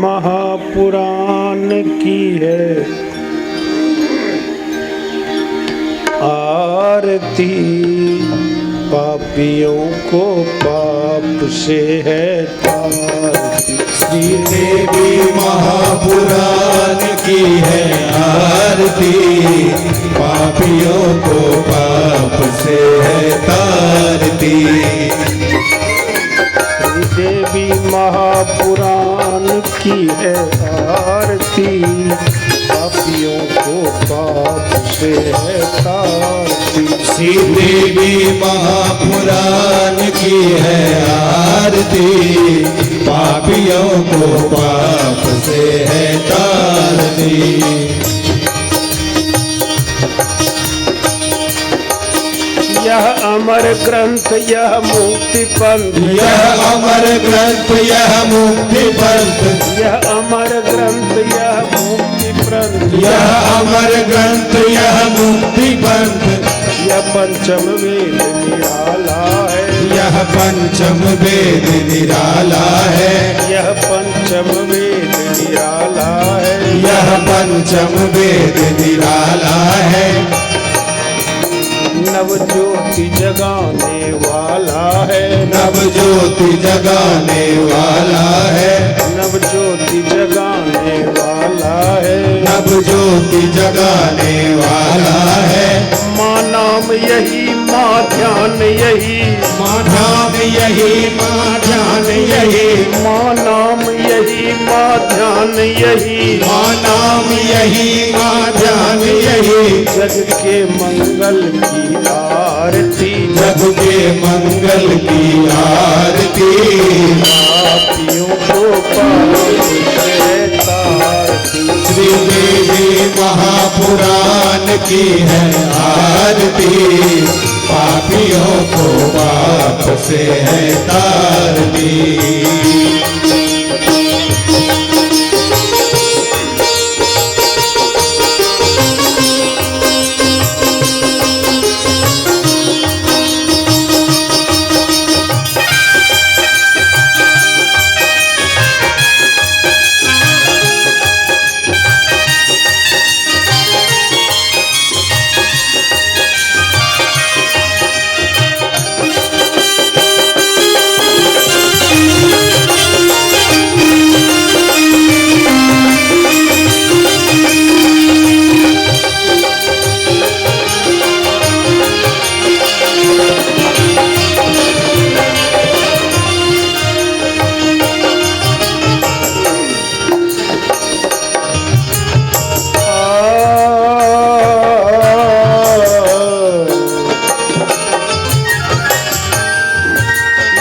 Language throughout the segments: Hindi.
महापुराण की है आरती, पापियों को पाप से है तारती। श्री देवी महापुराण की है आरती, पापियों को पाप से है तारती। श्री देवी महापुराण की है आरती, पापियों को पाप से है तारती। श्री देवी महापुराण की है आरती, पापियों को पाप से है तारती। यह अमर ग्रंथ यह मुक्ति पंथ, यह अमर ग्रंथ यह मुक्ति पंथ, यह अमर ग्रंथ यह मुक्ति पंथ, यह अमर ग्रंथ यह मुक्ति पंथ। यह पंचम वेद निराला है, यह पंचम वेद निराला है, यह पंचम वेद निराला है, यह पंचम वेद निराला है। नव ज्योति जगाने वाला है, नव ज्योति जगाने वाला है, नव ज्योति जगाने वाला है, नव ज्योति जगाने वाला है। माँ नाम यही माँ ध्यान यही, माँ नाम यही माँ ध्यान यही, माँ नाम यही माँ ध्यान यही, माँ नाम यही माँ ध्यान यही। जग के मंगल की आरती, जग के मंगल की आरती, पापियों को पाप से तारती। श्री देवी महापुराण की है आरती, पापियों को पाप से है तारती।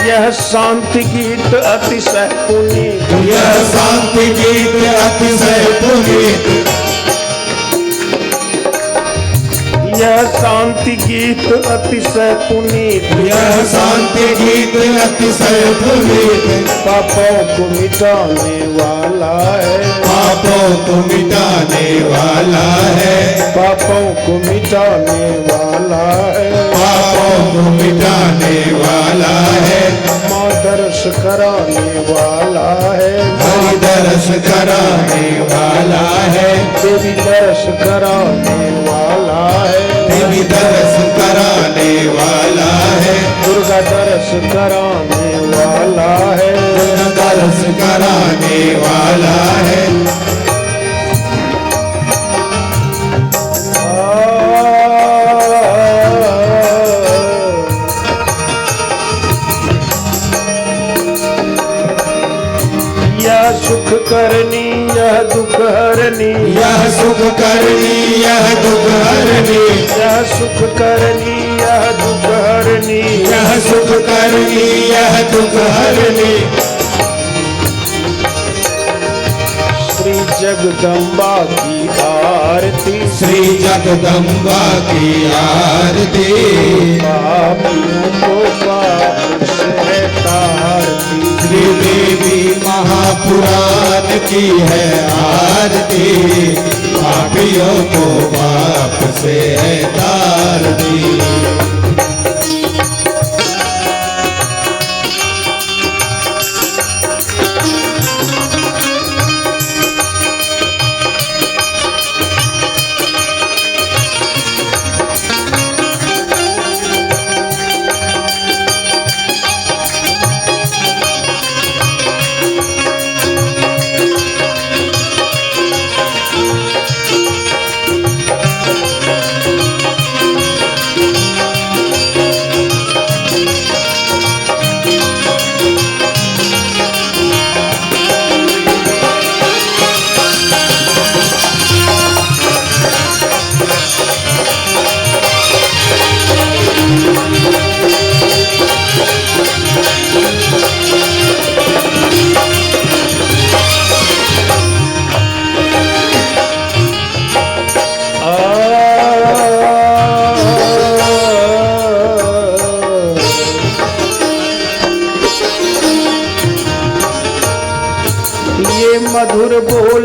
यह शांति गीत अतिशय पुनीत, यह शांति गीत अतिशय पुनीत, यह शांति गीत अतिशय पुनीत, यह शांति गीत अतिशय पुनीत। पापों को मिटाने वाला है, पापों को मिटाने वाला है, पापों को मिटाने वाला है, पापों को मिटाने वाला है। माँ दर्श कराने वाला है, हरि दर्श कराने वाला है, देवी दर्श कराने वाला है, देवी दर्श कराने वाला है, दुर्गा दर्श कराने वाला है, दर्श कराने वाला है। यह सुख करनी यह दुख हरनी, यह सुख करनी यह दुख हरनी, यह सुख करनी यह दुख हरनी, यह सुख करनी यह दुख हरनी। श्री जगदम्बा की आरती, श्री जगदम्बा की आरती, पापियों को पाप से तारती। श्री देवी महापुराण की है आरती, पापियों को पाप से है तारती।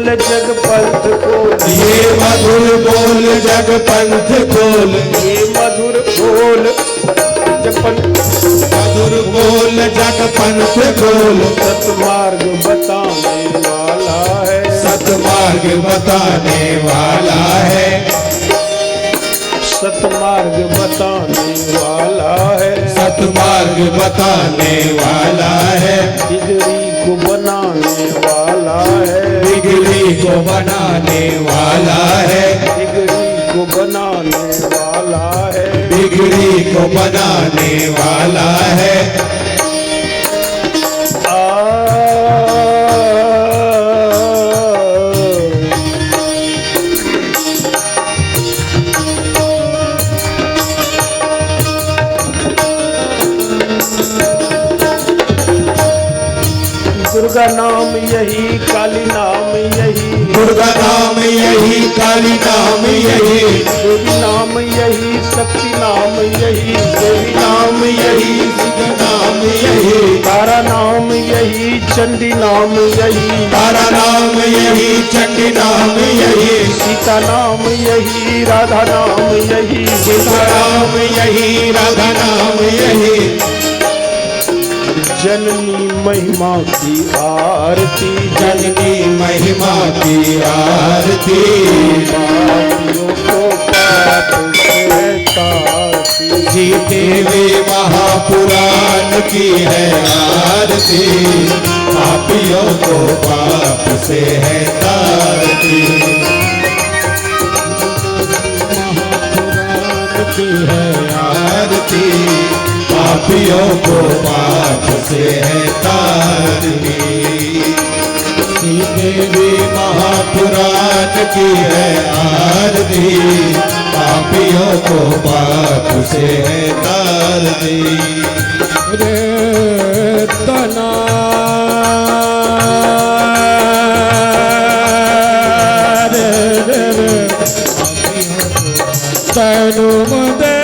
जग पंथ खोल, ये मधुर बोल जग पंथ खोल, ये मधुर बोल जग पंथ, मधुर बोल जग पंथ खोल। सतमार्ग बताने वाला है, सतमार्ग बताने वाला है, सतमार्ग बताने वाला है, सतमार्ग बताने वाला है, बिगड़ी को बनाने वाला है, बिगड़ी को बनाने वाला है, बिगड़ी को बनाने वाला है, बिगड़ी को बनाने वाला है। दुर्गा नाम यही, काली नाम यही, दुर्गा नाम यही, काली नाम यही, देवी नाम यही, शक्ति नाम यही, देवी नाम यही, शिव नाम यही, तारा नाम यही, चंडी नाम यही, तारा नाम यही, चंडी नाम यही, सीता नाम यही, राधा नाम यही, सीता नाम यही, राधा नाम यही। जननी महिमा की आरती, जननी महिमा की आरती, पापियों को पाप से तारती, जीते हुए महापुराण की है आरती, पापियों को पाप से है तारती। महापुराण की है आरती, पापियों को पाप से है तारती। देवी महापुराण की है आरती, पापियों को पाप से है तारती। रे तना तनु मुदे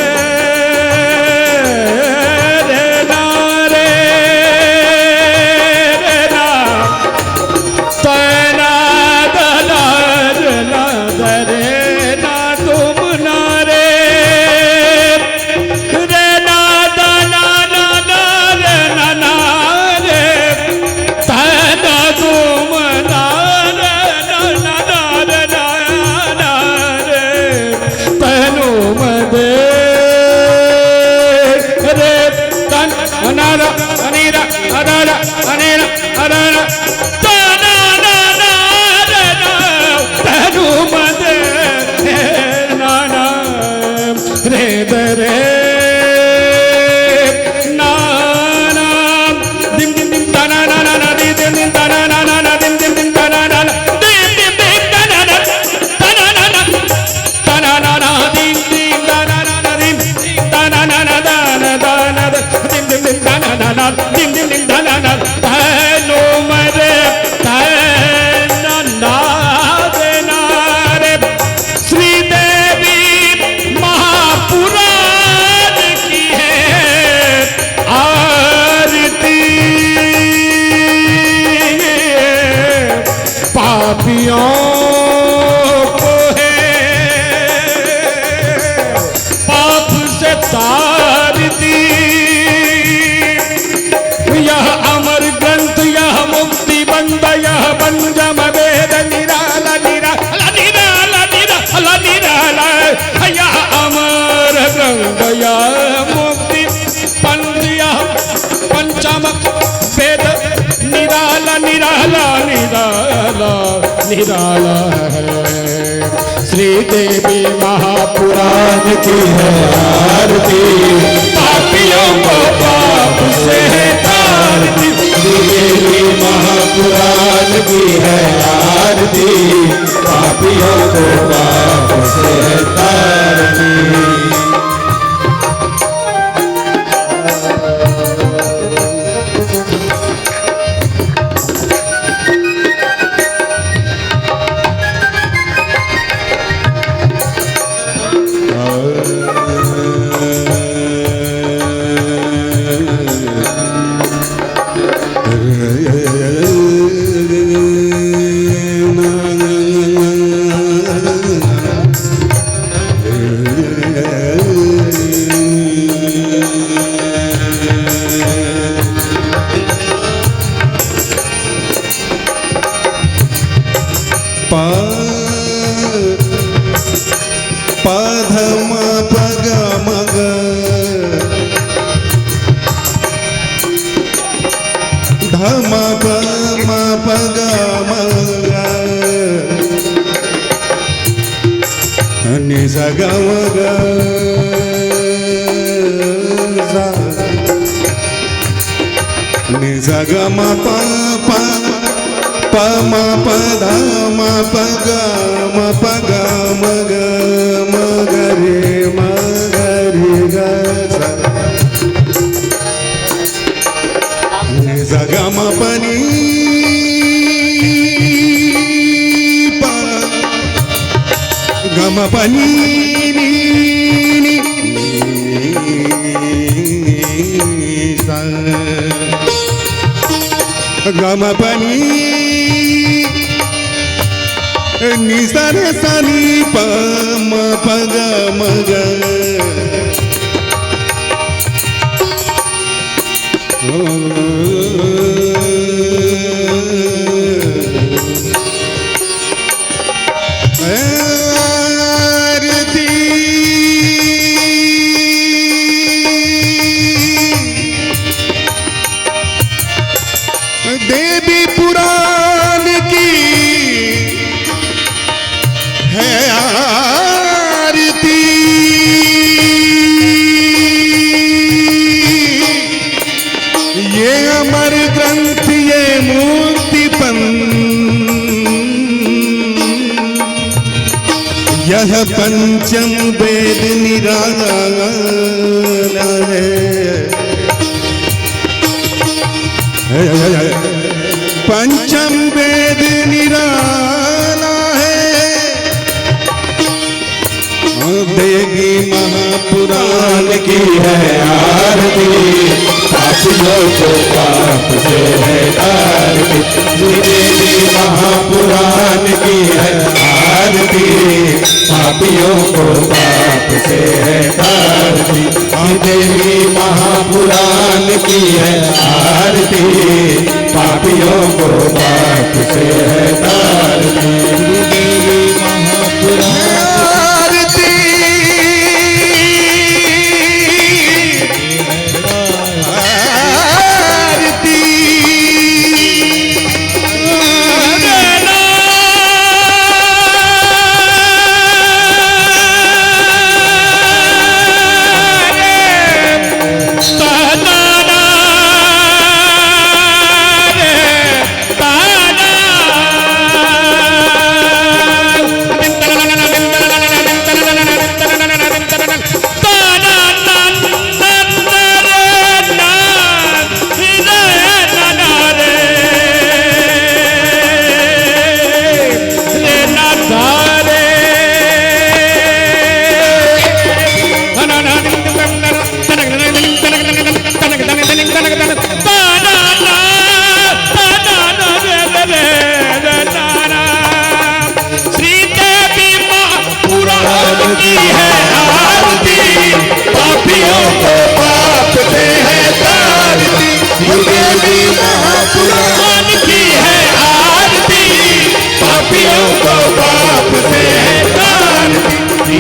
निराला है। श्री देवी महापुराण की है आरती, पापियों को पाप से तारती। श्री देवी महापुराण की है आरती, पापियों को पाप से तारती। पधम पग मग धम पम पग मग नि स ग म ग सा नि स ग म प प प म प ध म प ग म प ग म ग म ग रे म ग रे ग सा नि स ग म प नि प ग म प नि नि नि सा ग म प नि नि सा रे सा नि प म प ग म ग आरती देवी पुराण की है आरती ये अमर ग्रंथ ये मुक्ति यह पंचम वेद निराला है पंचम वेद निराला है देगी महापुराण की है आरती पापियों को पाप से है आरती देगी महापुराण की है आरती पापियों को पाप से है आरती देवी महापुराण की है आरती पापियों को पाप से है आरती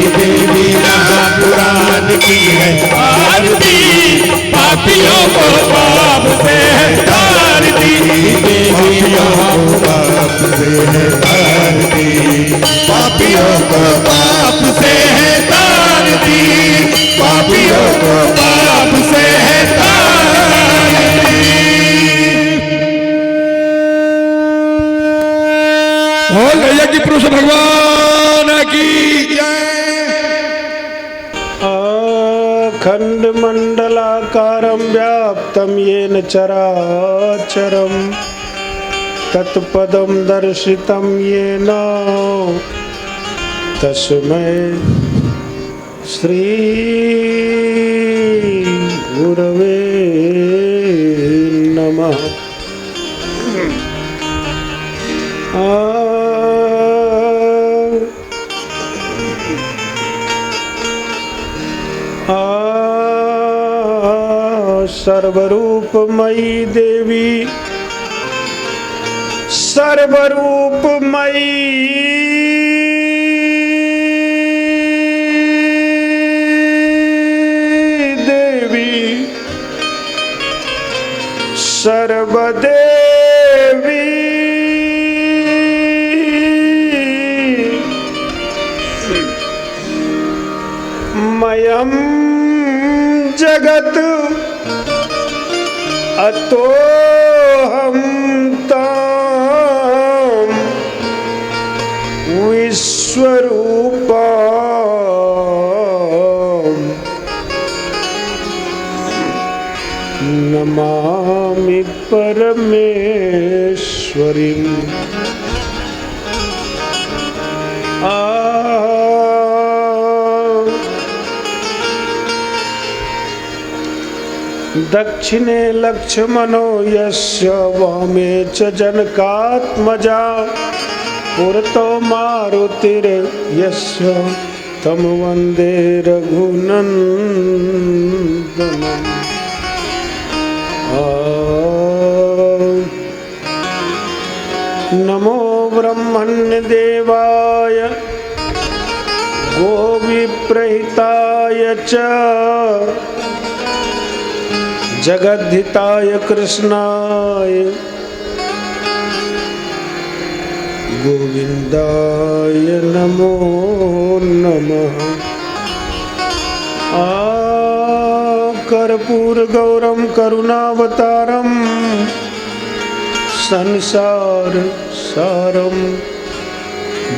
देवी महापुराण की है आरती पापियों को पाप से है तारती पापियों को पाप से है तारती पापियों को पाप से है तारती पापियों को पाप से है तारती। बोल भैया की पुरुष भगवान की खंड मंडलाकारं व्याप्तं येन चराचरं तत्पदं दर्शितं येन तस्मै श्री गुरवे नमः। सर्वरूपमयी देवी सर्वरूपमयी सर्वदेवी मयं जगत अतोऽहं तां विश्वरूपां नमामि परमेश्वरीं। दक्षिणे लक्ष्मणो यस्य वामे च जनकात्मजा पुरतो मारुतिर्यस्य तं वन्दे रघुनन्दनम्। नमो ब्रह्मण्यदेवाय गोविप्रहिताय च जगद्धिताय कृष्णाय गोविंदाय नमो नमः। कर्पूर गौरम करुणावतारम संसार सारम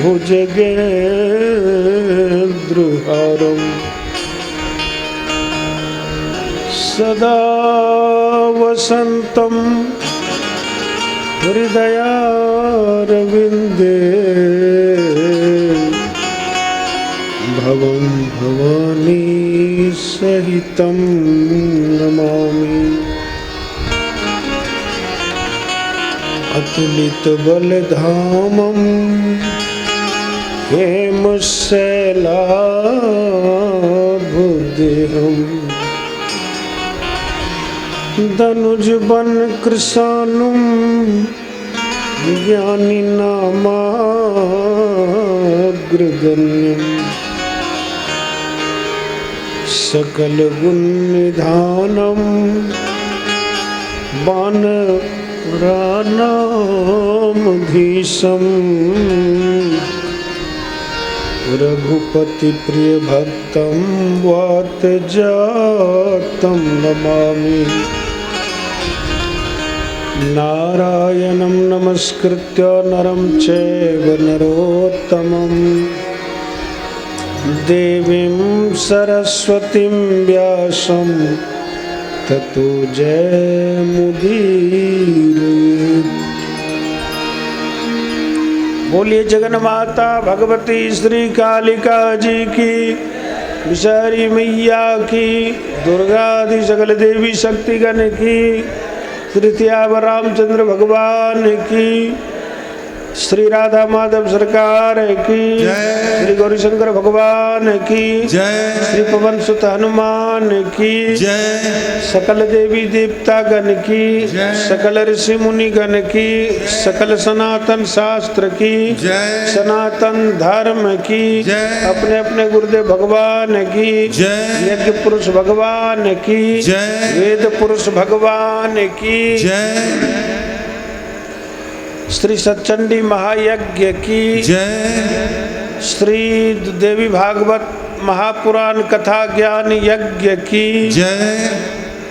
भुजगेन्द्रहारम सदा वसन्तं हृदयारविन्दे भवं भवानी सहितं नमामि। अतुलितबलधामं हेमशैलाभुदेहम् धनुजबन कृशानुं ज्ञानिनामाग्रगण्यं सकलगुणनिधानं वानराणामधीशं रघुपतिप्रियभक्तं वातजातं नमामि। नारायणं नमस्कृत्य नरं चैव नरोत्तमं देवीं सरस्वतीं व्यासं ततो जयमुदीरयेत्। बोलिए जगन्माता भगवती श्री कालिका जी की, विषहरी मैया की, दुर्गा आदि सकल देवी शक्तिगण की, श्री सियावर रामचंद्र भगवान की, श्री राधा माधव सरकार की, श्री गौरीशंकर भगवान की, श्री पवन सुत हनुमान की, सकल देवी देवता गण की, सकल ऋषि मुनि गण की, सकल सनातन शास्त्र की, सनातन धर्म की, अपने अपने गुरुदेव भगवान की, यज्ञ पुरुष भगवान की, वेद पुरुष भगवान की, श्री सच्चंडी महायज्ञ की, श्री देवी भागवत महापुराण कथा ज्ञान यज्ञ की,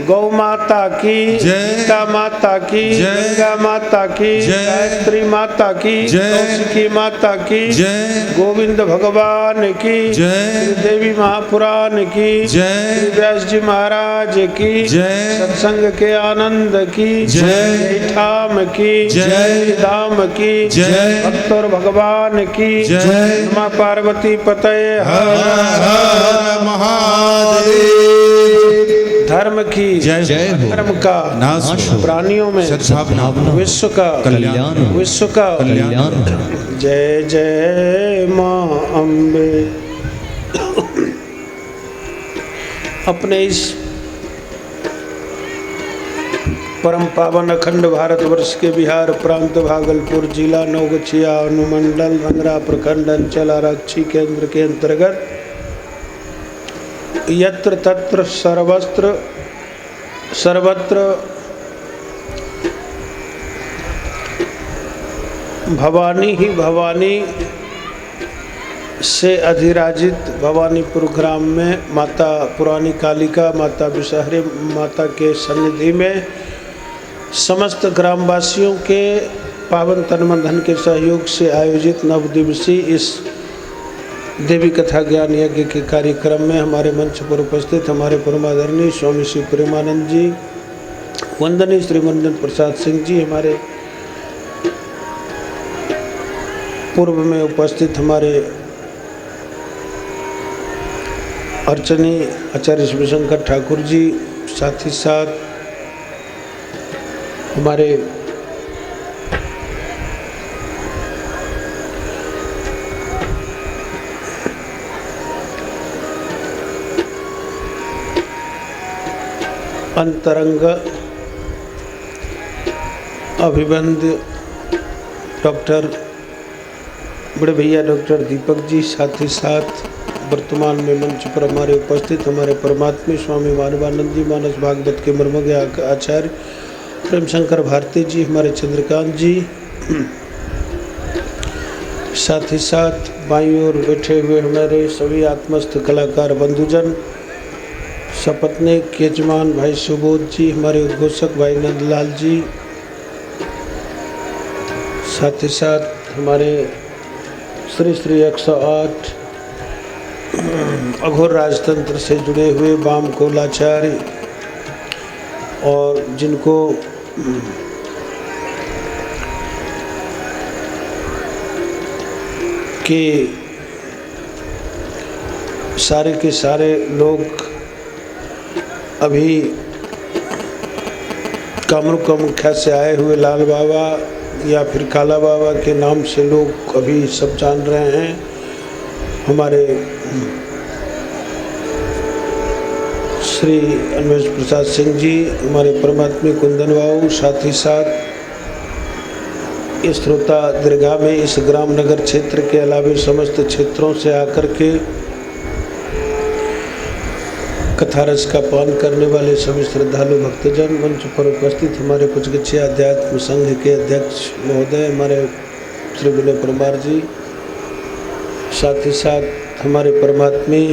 गौ माता की, गीता माता की, गंगा माता की, गायत्री माता की, कौशिकी माता की, गोविंद भगवान की, देवी महापुराण की, व्यास जी महाराज की, सत्संग के आनंद की, ठाम की, धाम की, भक्त और भगवान की, माँ पार्वती पतये हर महादेव। धर्म की धर्म का नाश, प्राणियों में विश्व का कल्याण, विश्व का कल्याण। जय जय माँ अम्बे। अपने इस परम पावन अखंड भारतवर्ष के बिहार प्रांत भागलपुर जिला नवगछिया अनुमंडल रंगरा प्रखंड अंचल आरक्षी केंद्र के अंतर्गत यत्र तत्र सर्वत्र भवानी ही भवानी से अधिराजित भवानीपुर ग्राम में माता पुरानी कालिका, माता विषहरी माता के सन्निधि में समस्त ग्रामवासियों के पावन तन मन धन के सहयोग से आयोजित नवदिवसीय इस देवी कथा ज्ञान यज्ञ के कार्यक्रम में हमारे मंच पर उपस्थित हमारे परमादरणीय स्वामी श्री प्रेमानंद जी, वंदनीय श्री मंदन प्रसाद सिंह जी, हमारे पूर्व में उपस्थित हमारे अर्चनी आचार्य शिवशंकर ठाकुर जी, साथ ही साथ हमारे अंतरंग अभिबंध डॉक्टर बड़े भैया डॉक्टर दीपक जी, साथ ही साथ वर्तमान में मंच पर हमारे उपस्थित हमारे परमात्मा स्वामी मानवानंद जी, मानस भागवत के मर्मज्ञ आचार्य प्रेम शंकर भारती जी, हमारे चंद्रकांत जी, साथ ही साथ बाईं ओर बैठे हुए हमारे सभी आत्मस्थ कलाकार बंधुजन, सपत्नीक यजमान भाई सुबोध जी, हमारे उद्घोषक भाई नंदलाल जी, साथ ही साथ हमारे श्री श्री 108 अघोर राजतंत्र से जुड़े हुए वाम कोलाचार्य और जिनको के सारे लोग अभी कामरूप का मुखिया से आए हुए लाल बाबा या फिर काला बाबा के नाम से लोग अभी सब जान रहे हैं। हमारे श्री अन्वेष प्रसाद सिंह जी, हमारे परमात्मा कुंदन बाबू, साथ ही साथ इस श्रोता दरगाह में इस ग्राम नगर क्षेत्र के अलावा समस्त क्षेत्रों से आकर के कथारस का पान करने वाले सभी श्रद्धालु भक्तजन, मंच पर उपस्थित हमारे पुचगच्छी अध्यात्म संघ के अध्यक्ष महोदय हमारे श्री विनय परमार जी, साथ ही साथ हमारे परमात्मी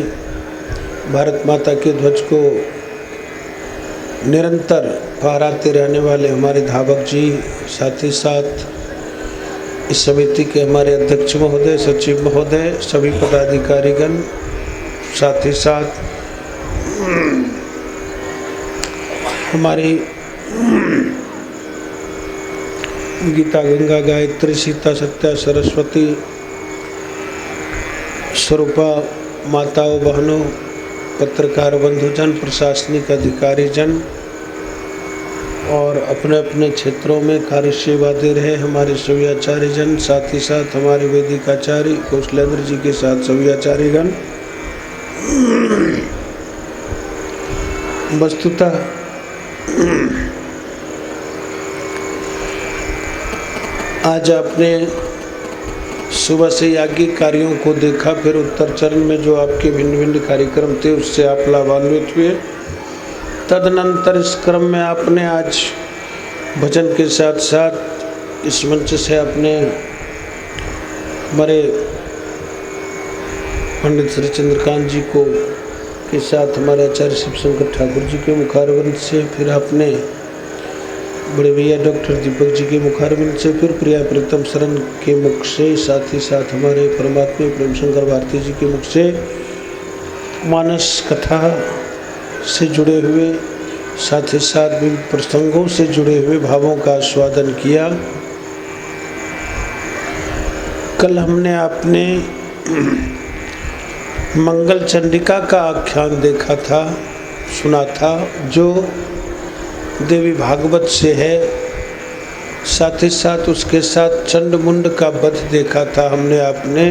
भारत माता के ध्वज को निरंतर फहराते रहने वाले हमारे धावक जी, साथ ही साथ इस समिति के हमारे अध्यक्ष महोदय, सचिव महोदय, सभी पदाधिकारीगण, साथ ही साथ हमारी गीता गंगा गायत्री सीता सत्या सरस्वती स्वरूपा माताओं बहनों, पत्रकार बंधुजन, प्रशासनिक अधिकारी जन और अपने अपने क्षेत्रों में कार्य सेवा दे रहे हमारे सभी आचार्य जन, साथ ही साथ हमारे वैदिक आचार्य कौशलेंद्र जी के साथ सभी आचार्यगण। वस्तुतः आज आपने सुबह से याज्ञिक कार्यों को देखा, फिर उत्तर चरण में जो आपके भिन्न भिन्न कार्यक्रम थे उससे आप लाभान्वित हुए। तदनंतर इस क्रम में आपने आज भजन के साथ साथ इस मंच से आपने हमारे पंडित श्री चंद्रकांत जी को के साथ हमारे आचार्य शिवशंकर ठाकुर जी के मुखारविंद से, फिर आपने बड़े भैया डॉक्टर दीपक जी के मुखारविंद से, फिर प्रिया प्रीतम शरण के मुख से, साथ ही साथ हमारे परमात्मा प्रेम शंकर भारती जी के मुख से मानस कथा से जुड़े हुए, साथ ही साथ विविध प्रसंगों से जुड़े हुए भावों का आस्वादन किया। कल हमने आपने मंगल चंडिका का आख्यान देखा था, सुना था, जो देवी भागवत से है। साथ ही साथ उसके साथ चंड मुंड का वध देखा था हमने आपने।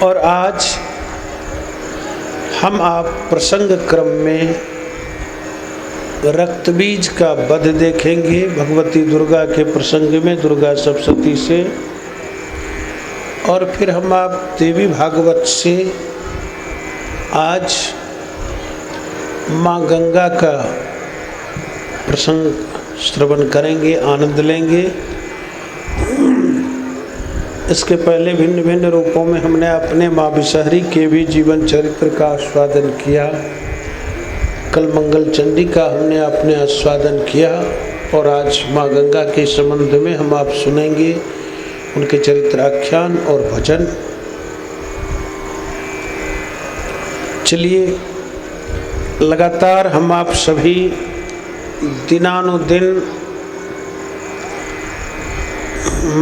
और आज हम आप प्रसंग क्रम में रक्त बीज का वध देखेंगे भगवती दुर्गा के प्रसंग में, दुर्गा सप्तशती से। और फिर हम आप देवी भागवत से आज माँ गंगा का प्रसंग श्रवण करेंगे, आनंद लेंगे। इसके पहले भिन्न भिन्न रूपों में हमने अपने माँ विषहरी के भी जीवन चरित्र का आस्वादन किया। कल मंगल चंडी का हमने अपने आस्वादन किया और आज माँ गंगा के संबंध में हम आप सुनेंगे उनके चरित्राख्यान और भजन। चलिए, लगातार हम आप सभी दिनानुदिन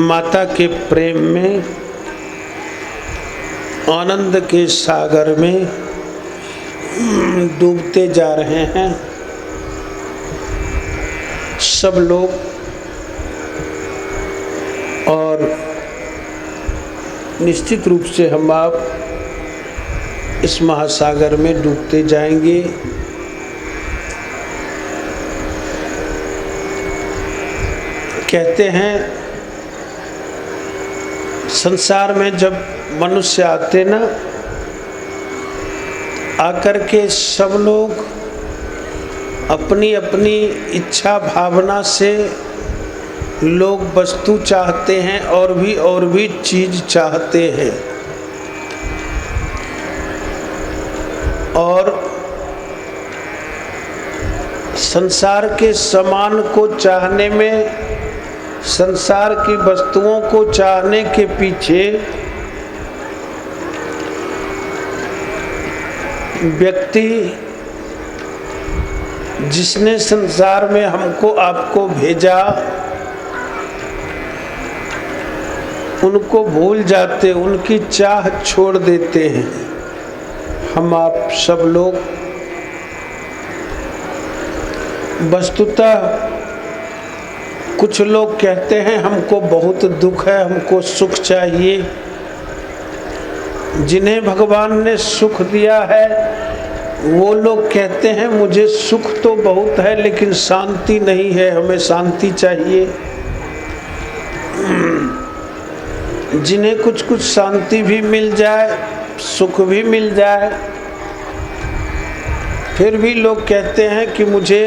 माता के प्रेम में, आनंद के सागर में डूबते जा रहे हैं। सब लोग, और निश्चित रूप से हम आप इस महासागर में डूबते जाएंगे। कहते हैं संसार में जब मनुष्य आते ना, आकर के सब लोग अपनी अपनी इच्छा भावना से लोग वस्तु चाहते हैं और भी चीज चाहते हैं। और संसार के सामान को चाहने में, संसार की वस्तुओं को चाहने के पीछे व्यक्ति जिसने संसार में हमको आपको भेजा, उनको भूल जाते, उनकी चाह छोड़ देते हैं। हम आप सब लोग वस्तुतः, कुछ लोग कहते हैं हमको बहुत दुख है, हमको सुख चाहिए। जिन्हें भगवान ने सुख दिया है वो लोग कहते हैं मुझे सुख तो बहुत है लेकिन शांति नहीं है, हमें शांति चाहिए। जिन्हें कुछ कुछ शांति भी मिल जाए, सुख भी मिल जाए, फिर भी लोग कहते हैं कि मुझे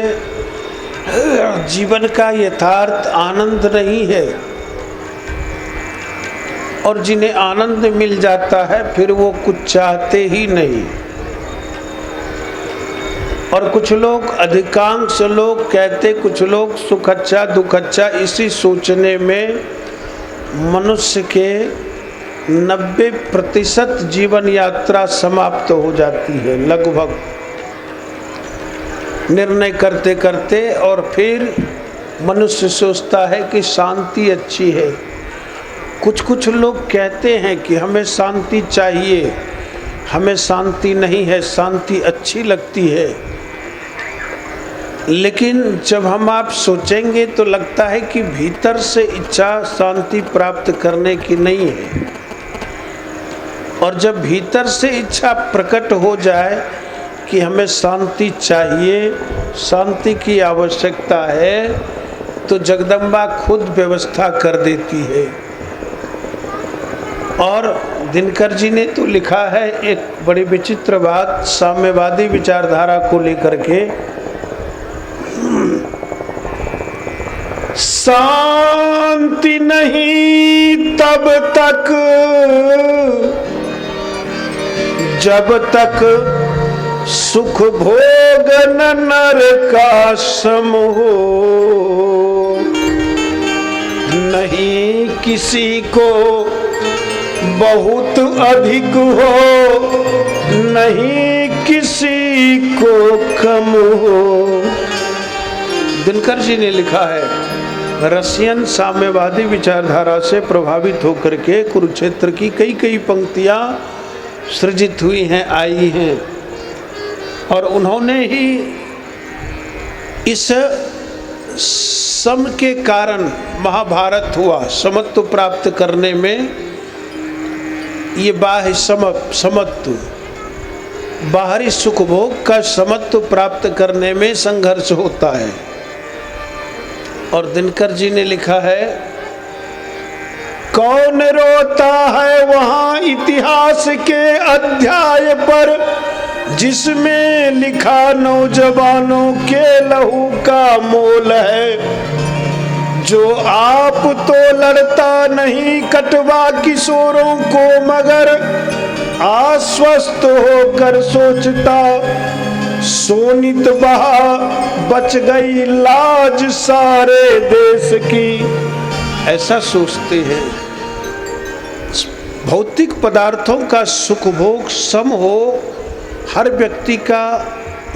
जीवन का यथार्थ आनंद नहीं है। और जिन्हें आनंद मिल जाता है फिर वो कुछ चाहते ही नहीं। और कुछ लोग, अधिकांश लोग कहते, कुछ लोग सुख अच्छा दुख अच्छा, इसी सोचने में मनुष्य के 90% जीवन यात्रा समाप्त हो जाती है लगभग, निर्णय करते करते। और फिर मनुष्य सोचता है कि शांति अच्छी है। कुछ लोग कहते हैं कि हमें शांति चाहिए, हमें शांति नहीं है, शांति अच्छी लगती है। लेकिन जब हम आप सोचेंगे तो लगता है कि भीतर से इच्छा शांति प्राप्त करने की नहीं है। और जब भीतर से इच्छा प्रकट हो जाए कि हमें शांति चाहिए, शांति की आवश्यकता है, तो जगदम्बा खुद व्यवस्था कर देती है। और दिनकर जी ने तो लिखा है एक बड़ी विचित्र बात साम्यवादी विचारधारा को लेकर के। शांति नहीं तब तक जब तक सुख भोग नर का सम हो, नहीं किसी को बहुत अधिक हो, नहीं किसी को कम हो। दिनकर जी ने लिखा है, रशियन साम्यवादी विचारधारा से प्रभावित होकर के कुरुक्षेत्र की कई पंक्तियां सृजित हुई हैं, आई हैं। और उन्होंने ही इस सम के कारण महाभारत हुआ। समत्व प्राप्त करने में ये बाह्य समत्व, बाहरी सुख भोग का समत्व प्राप्त करने में संघर्ष होता है। और दिनकर जी ने लिखा है, कौन रोता है वहां इतिहास के अध्याय पर, जिसमें लिखा नौजवानों के लहू का मोल है। जो आप तो लड़ता नहीं कटवा किशोरों को, मगर आश्वस्त होकर सोचता सोनित बहा बच गई लाज सारे देश की। ऐसा सोचते हैं। भौतिक पदार्थों का सुख भोग सम हो हर व्यक्ति का,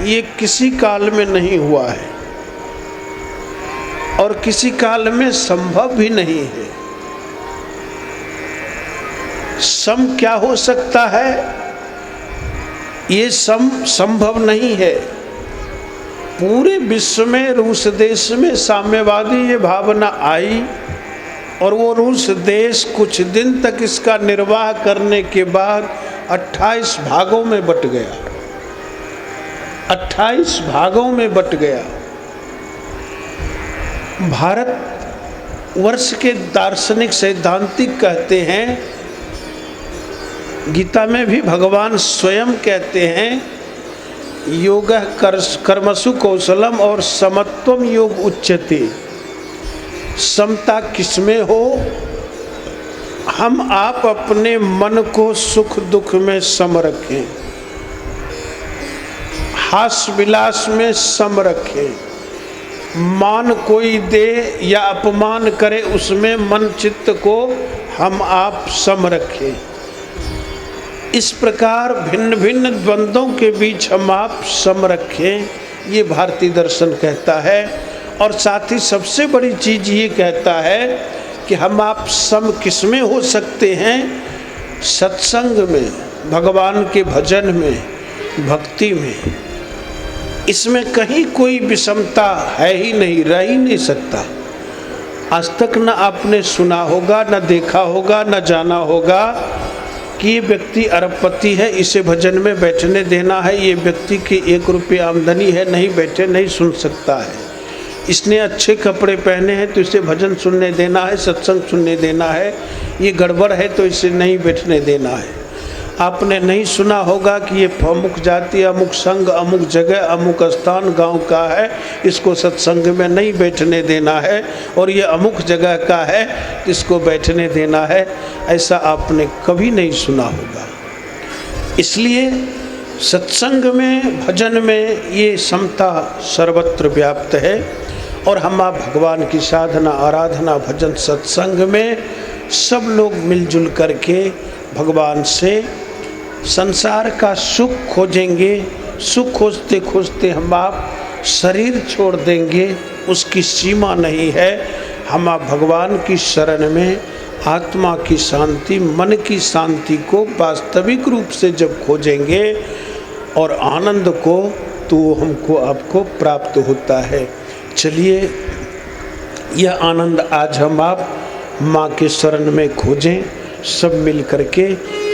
ये किसी काल में नहीं हुआ है और किसी काल में संभव भी नहीं है। सम क्या हो सकता है? ये सम संभव नहीं है। पूरे विश्व में, रूस देश में साम्यवादी ये भावना आई और वो रूस देश कुछ दिन तक इसका निर्वाह करने के बाद 28 भागों में बट गया। 28 भागों में बट गया। भारत वर्ष के दार्शनिक सैद्धांतिक कहते हैं, गीता में भी भगवान स्वयं कहते हैं, योगः कर्मसु कौशलम और समत्वम योग उच्यते। समता किसमें हो? हम आप अपने मन को सुख दुख में सम रखें, हास्य विलास में सम रखें, मान कोई दे या अपमान करे उसमें मन चित्त को हम आप सम रखें। इस प्रकार भिन्न भिन्न द्वंद्वों के बीच हम आप सम रखें, ये भारतीय दर्शन कहता है। और साथ ही सबसे बड़ी चीज़ ये कहता है कि हम आप सम किसमें हो सकते हैं? सत्संग में, भगवान के भजन में, भक्ति में। इसमें कहीं कोई विषमता है ही नहीं, रह ही नहीं सकता। आज तक न आपने सुना होगा, न देखा होगा, न जाना होगा कि ये व्यक्ति अरबपति है, इसे भजन में बैठने देना है, ये व्यक्ति की 1 रुपये आमदनी है, नहीं बैठे नहीं सुन सकता है। इसने अच्छे कपड़े पहने हैं तो इसे भजन सुनने देना है, सत्संग सुनने देना है। ये गड़बड़ है तो इसे नहीं बैठने देना है। आपने नहीं सुना होगा कि ये अमुक जाति, अमुक संघ, अमुक जगह, अमुक स्थान गांव का है, इसको सत्संग में नहीं बैठने देना है, और ये अमुक जगह का है, इसको बैठने देना है। ऐसा आपने कभी नहीं सुना होगा। इसलिए सत्संग में, भजन में ये समता सर्वत्र व्याप्त है। और हम आप भगवान की साधना, आराधना, भजन, सत्संग में सब लोग मिलजुल करके भगवान से संसार का सुख खोजेंगे। सुख खोजते खोजते हम आप शरीर छोड़ देंगे, उसकी सीमा नहीं है। हम आप भगवान की शरण में आत्मा की शांति, मन की शांति को वास्तविक रूप से जब खोजेंगे और आनंद को, तो हमको आपको प्राप्त होता है। चलिए यह आनंद आज हम आप माँ के शरण में खोजें। सब मिल करके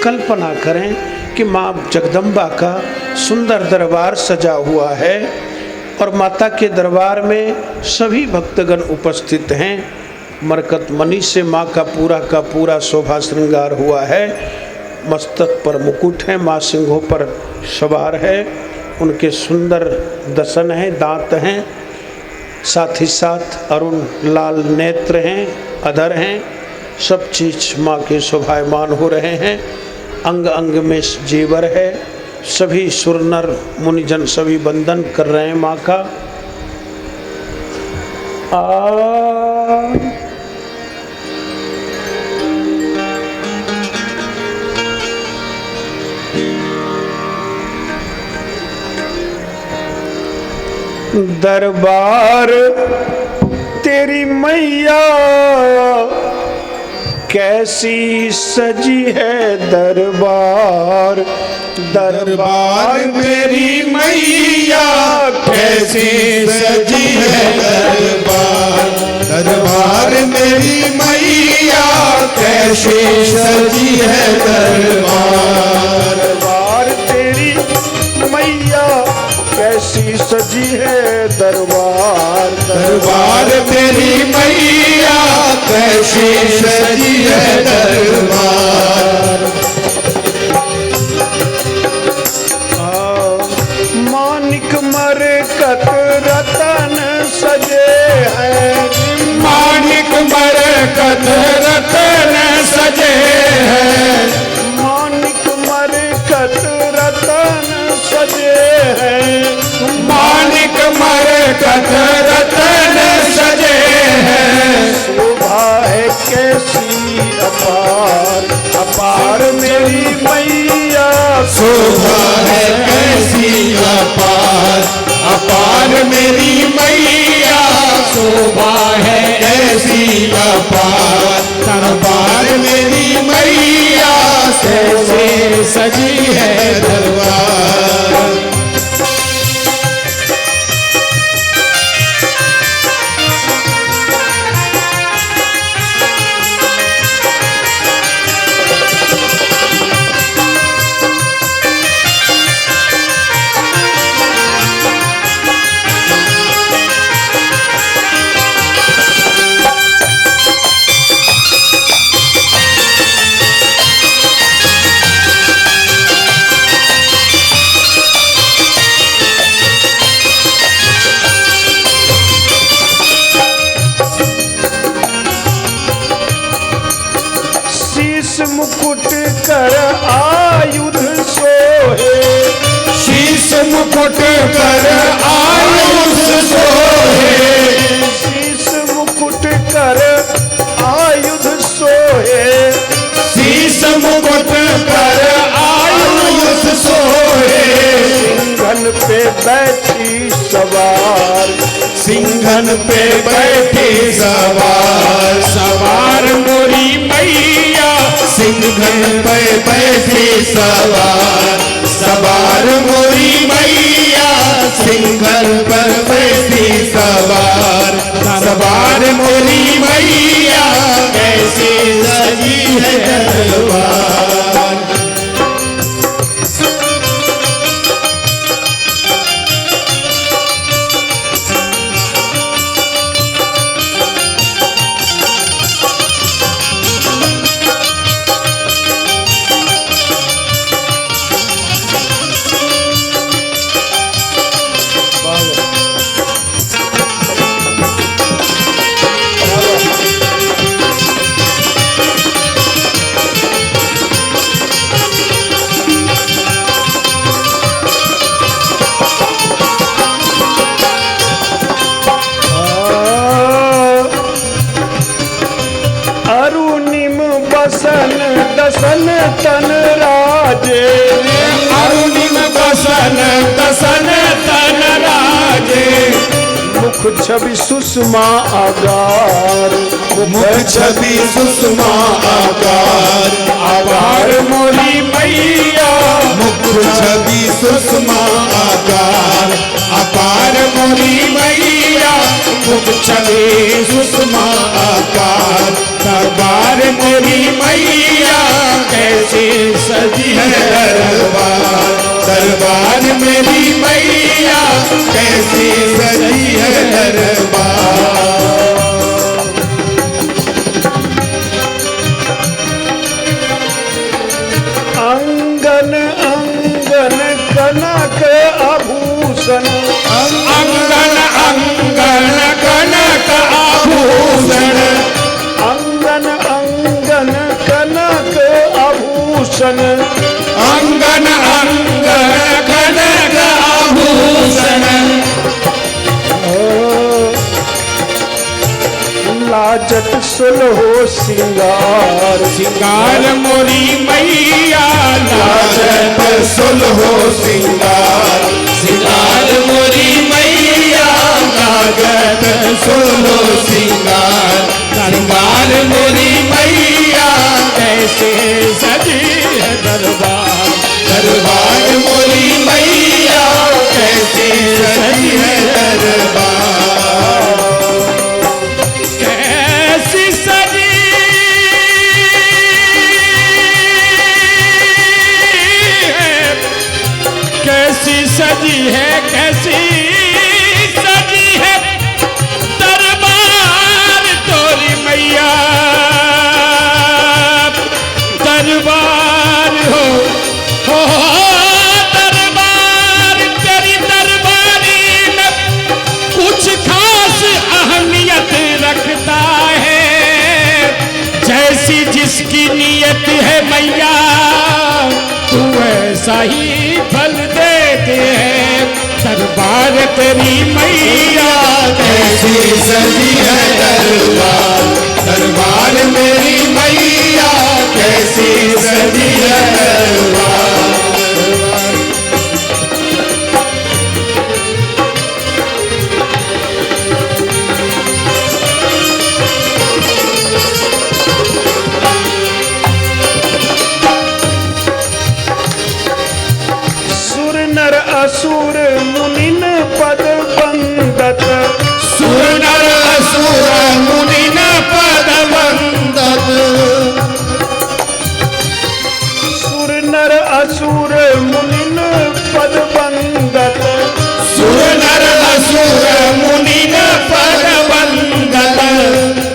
कल्पना करें कि माँ जगदम्बा का सुंदर दरबार सजा हुआ है और माता के दरबार में सभी भक्तगण उपस्थित हैं। मरकत मणि से माँ का पूरा शोभा श्रृंगार हुआ है। मस्तक पर मुकुट है, माँ सिंहों पर सवार है, उनके सुंदर दसन हैं, दांत हैं, साथ ही साथ अरुण लाल नेत्र हैं, अधर हैं। सब चीज माँ के शोभायमान हो रहे हैं। अंग अंग में जेवर है। सभी सुर नर मुनिजन सभी वंदन कर रहे हैं माँ का। दरबार तेरी मैया कैसी सजी है, दरबार दरबार मेरी मैया कैसी सजी है, दरबार दरबार मेरी मैया कैसी सजी है, दरबार दरबार तेरी मैया कैसी सजी है, दरबार दरबार मेरी मैया कैसी सजी है, दरबार रतन सजे हैं, मानिक मरकत रतन सजे हैं, मानिक मरकत रतन सजे हैं। शोभा है कैसी अपार, अपार मेरी मैया शोभा है कैसी अपार, अपार मेरी मैया। शोभा है कैसी अपार, अपार मेरी मैया। कैसे सजी है दरबार। शीश मुकुट कर आयुध सोहे, शीश मुकुट कर आयुष सोहे, शीश मुकुट कर आयुध सोहे, शीश मुकुट कर आयुष सोहे। सिंघन पे बैठी सवार, सिंघन पे बैठी सवार, सवार मोरी मैया। सिंघन पे बैठी सवार, सवार मोरी मैया। सिंघन पर बैठी सवार, सवार मोरी मैया। कैसे सजी है दरबार। अरुणिम बसन दसन तन राजे, अरुणिम बसन दसन तन राजे। मुख छवि सुषमा आगार, मुख छवि सुषमा आकार, आकार मोरी मैया। मुख छवि सुषमा आकार, आकार मोरी मैया। मुख छवि सुषमा आकार, दरबार मोरी मैया। कैसे सजी है दरबार, दरबार मेरी मैया। कैसे सजी है दरबार। अंगन अंगन कनक आभूषण, अंगन अंगन कनक आभूषण, अंगन अंगन कनक आभूषण, अंगन अंगन कनक आभूषण। लाजट सुलहो सिंगार, सिंगार मोरी मैया। लाजट सुलहो सिंगार, सिंगार मोरी मैया। लाजट सुलहो सिंगार, सिंगार मोरी मैया। कैसे सजी है दरबार, दरबार मोरी मैया। कैसे सजी है दरबार। कैसी सजी है, कैसी सजी है, कैसी सजी है दरबार तोरी मैया। दरबार हो दरबार तेरी दरबारी में कुछ खास अहमियत रखता है। जैसे वैसा ही फल देते हैं। दरबार तेरी मैया कैसी सजी है दरबार, दरबार मेरी मैया कैसी सजी है दरबार। सुर नर असुर मुनिन पद बंदत, सुर नर असुर मुनिन पद वंदत, सुर नर असुर मुनिन पद बंदत, सुर नर असुर मुनिन पद वंदत।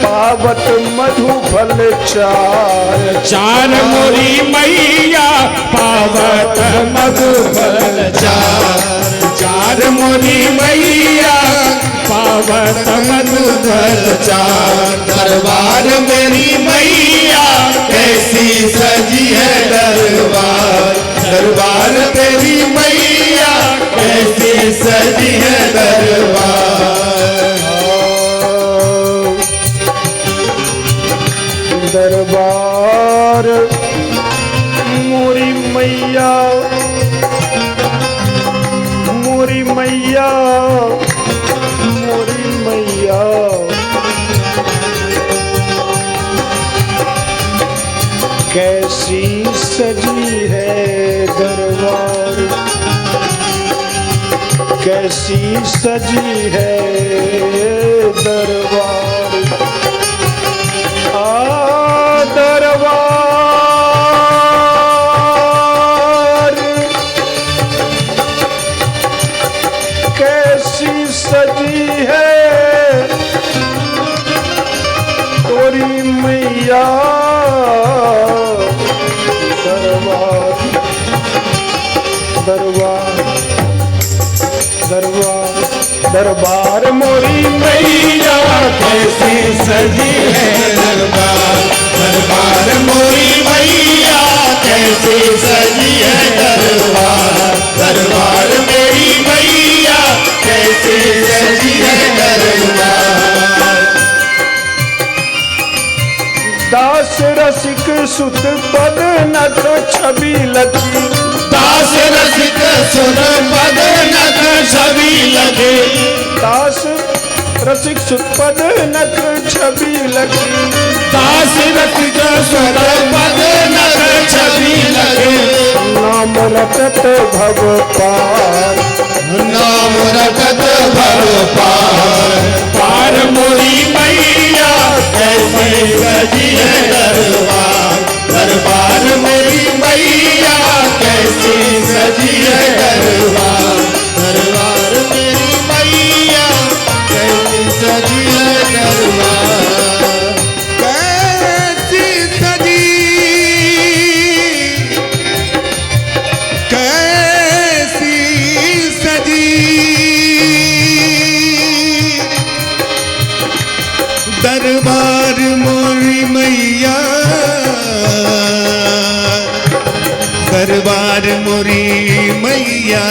पावत मधु फल चार, चार मोरी मैया पावत मधुफल चार, चार मोरी मैया पावत मधुफल चार। दरबार मेरी मैया कैसी सजी है दरबार, दरबार तेरी मैया कैसी सजी है दरबार। दरबार मोरी मैया, मोरी मैया, मोरी मैया, कैसी सजी है दरबार, कैसी सजी है दरबार। दरबार कैसी सजी है तोरी मैया, दरबार दरबार दरबार दरबार मोरी मैया कैसी सजी है दरबार, दरबार मोरी मैया कैसी सजी है दरबार, दरबार मेरी मैया कैसी सजी है दरबार। दास रसिक सुत पद नख छवि लगी, दास रसिक सुन पद नख छवि लगे, दास रसिक सुत पद नख छवि लगी, दास रसिक सुन पद नख छवि लगे। नाम रटत भव पार, नाम रटत भव पार, पार मोरी मैया कैसी सजी है दरबार, दरबार मेरी मैया कैसी सजी है दरबार, दरबार मेरी मैया कैसी सजी है दरबार। कैसी सजी, कैसी सजी दरबार मोरी मैया, दरबार मोरी मैया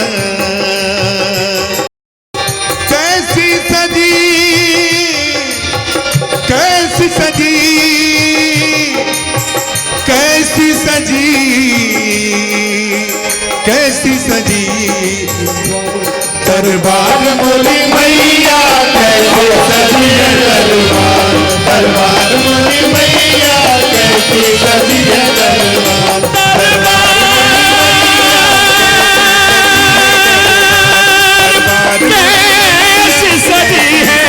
कैसी सजी, कैसी सजी, कैसी सजी, कैसी सजी दरबार मोरी मैया कैसी सजी है दरबार, दरबार मोरी मैया कैसी सजी है दरबार, दरबार कैसी सजी है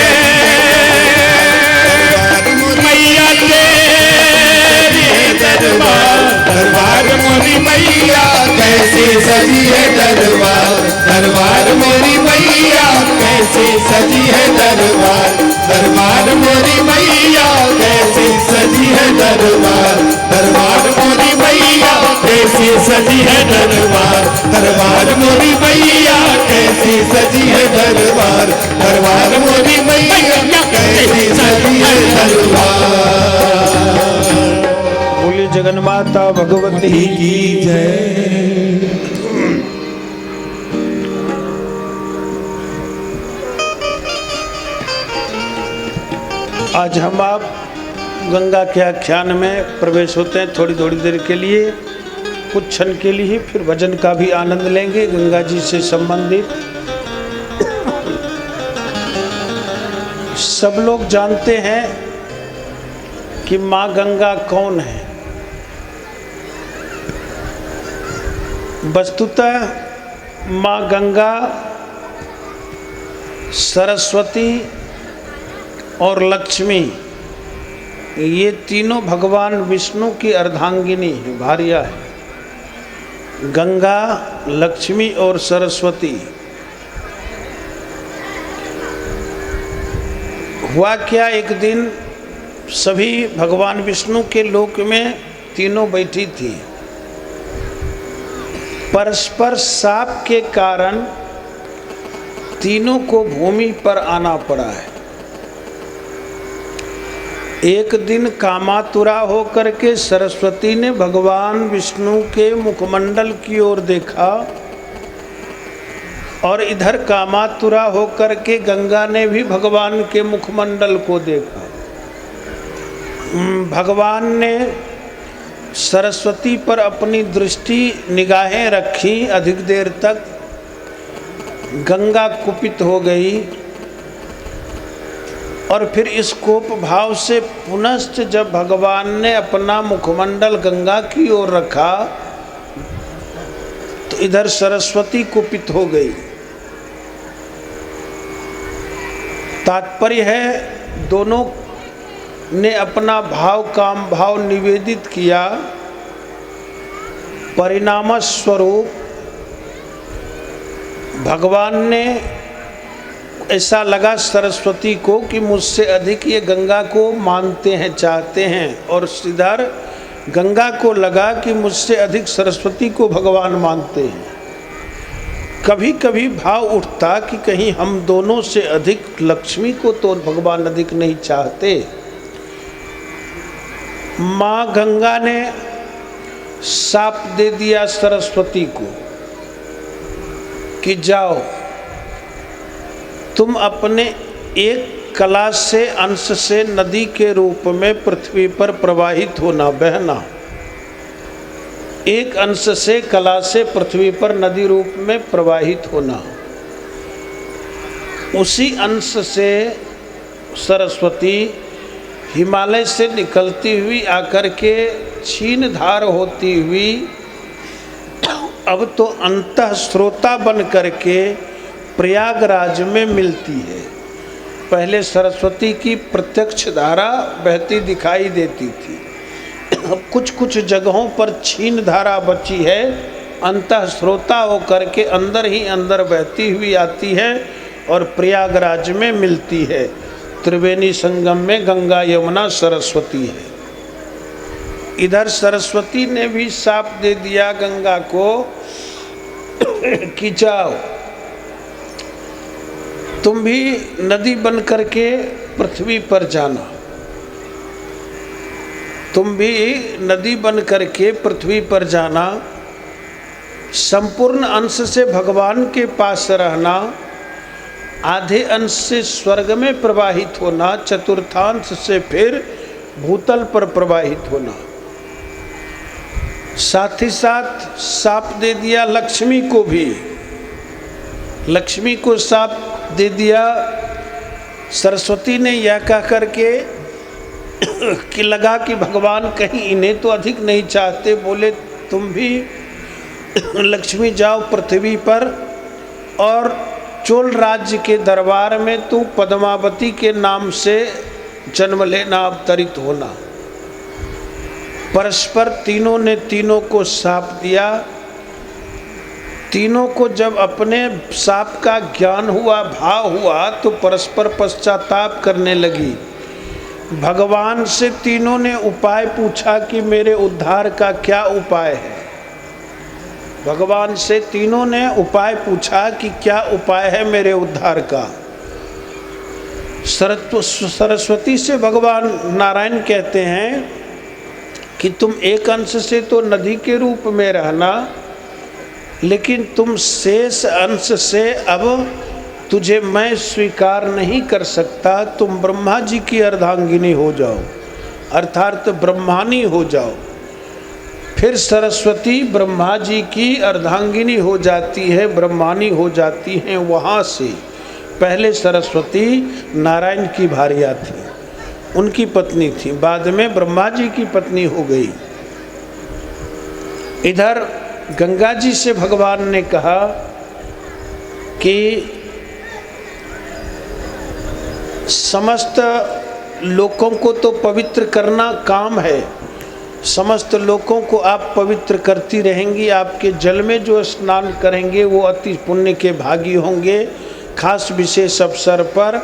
मैया तेरी दरबार, दरबार मोरी मैया कैसी सजी है दरबार, दरबार मोरी मैया कैसी सजी है दरबार, दरबार मोरी मैया कैसी सजी है दरबार, दरबार मोरी मैया कैसी सजी है दरबार, दरबार मोरी मैया कैसी सजी है दरबार, दरबार मोरी मैया कैसी सजी है दरबार। बोली जगन्माता भगवती की जय। आज हम आप गंगा के आख्यान में प्रवेश होते हैं थोड़ी थोड़ी देर के लिए, कुछ क्षण के लिए, फिर भजन का भी आनंद लेंगे गंगा जी से संबंधित। सब लोग जानते हैं कि माँ गंगा कौन है। वस्तुतः माँ गंगा सरस्वती और लक्ष्मी ये तीनों भगवान विष्णु की अर्धांगिनी है, भार्या है। गंगा, लक्ष्मी और सरस्वती। हुआ क्या, एक दिन सभी भगवान विष्णु के लोक में तीनों बैठी थी। परस्पर शाप के कारण तीनों को भूमि पर आना पड़ा है। एक दिन कामातुरा होकर के सरस्वती ने भगवान विष्णु के मुखमंडल की ओर देखा और इधर कामातुरा होकर के गंगा ने भी भगवान के मुखमंडल को देखा। भगवान ने सरस्वती पर अपनी दृष्टि निगाहें रखी, अधिक देर तक गंगा कुपित हो गई और फिर इस कोप भाव से पुनश्च जब भगवान ने अपना मुखमंडल गंगा की ओर रखा तो इधर सरस्वती कुपित हो गई। तात्पर्य है दोनों ने अपना भाव काम भाव निवेदित किया। परिणाम स्वरूप भगवान ने ऐसा लगा सरस्वती को कि मुझसे अधिक ये गंगा को मानते हैं, चाहते हैं, और इधर गंगा को लगा कि मुझसे अधिक सरस्वती को भगवान मानते हैं। कभी कभी भाव उठता कि कहीं हम दोनों से अधिक लक्ष्मी को तो भगवान अधिक नहीं चाहते। माँ गंगा ने शाप दे दिया सरस्वती को कि जाओ तुम अपने एक कला से अंश से नदी के रूप में पृथ्वी पर प्रवाहित होना, बहना। एक अंश से कला से पृथ्वी पर नदी रूप में प्रवाहित होना। उसी अंश से सरस्वती हिमालय से निकलती हुई आकर के क्षीण धार होती हुई अब तो अंतः स्रोता बन करके प्रयागराज में मिलती है। पहले सरस्वती की प्रत्यक्ष धारा बहती दिखाई देती थी, अब कुछ कुछ जगहों पर क्षीण धारा बची है, अंतः स्रोता होकर के अंदर ही अंदर बहती हुई आती है और प्रयागराज में मिलती है। त्रिवेणी संगम में गंगा यमुना सरस्वती है। इधर सरस्वती ने भी शाप दे दिया गंगा को कि जाओ तुम भी नदी बन करके पृथ्वी पर जाना, तुम भी नदी बन करके पृथ्वी पर जाना, संपूर्ण अंश से भगवान के पास रहना, आधे अंश से स्वर्ग में प्रवाहित होना, चतुर्थांश से फिर भूतल पर प्रवाहित होना। साथ ही साथ शाप दे दिया लक्ष्मी को भी। लक्ष्मी को शाप दे दिया सरस्वती ने यह कह करके कि लगा कि भगवान कहीं इन्हें तो अधिक नहीं चाहते, बोले तुम भी लक्ष्मी जाओ पृथ्वी पर और चोल राज्य के दरबार में तू पद्मावती के नाम से जन्म लेना, अवतरित होना। परस्पर तीनों ने तीनों को शाप दिया। तीनों को जब अपने शाप का ज्ञान हुआ, भाव हुआ, तो परस्पर पश्चाताप करने लगी। भगवान से तीनों ने उपाय पूछा कि मेरे उद्धार का क्या उपाय है। भगवान से तीनों ने उपाय पूछा कि क्या उपाय है मेरे उद्धार का। सरस्वती से भगवान नारायण कहते हैं कि तुम एक अंश से तो नदी के रूप में रहना, लेकिन तुम शेष अंश से अब तुझे मैं स्वीकार नहीं कर सकता, तुम ब्रह्मा जी की अर्धांगिनी हो जाओ, अर्थात ब्रह्मानी हो जाओ। फिर सरस्वती ब्रह्मा जी की अर्धांगिनी हो जाती है, ब्रह्मानी हो जाती हैं। वहाँ से पहले सरस्वती नारायण की भार्या थी, उनकी पत्नी थी, बाद में ब्रह्मा जी की पत्नी हो गई। इधर गंगा जी से भगवान ने कहा कि समस्त लोगों को तो पवित्र करना काम है, समस्त लोगों को आप पवित्र करती रहेंगी। आपके जल में जो स्नान करेंगे वो अति पुण्य के भागी होंगे, खास विशेष अवसर पर।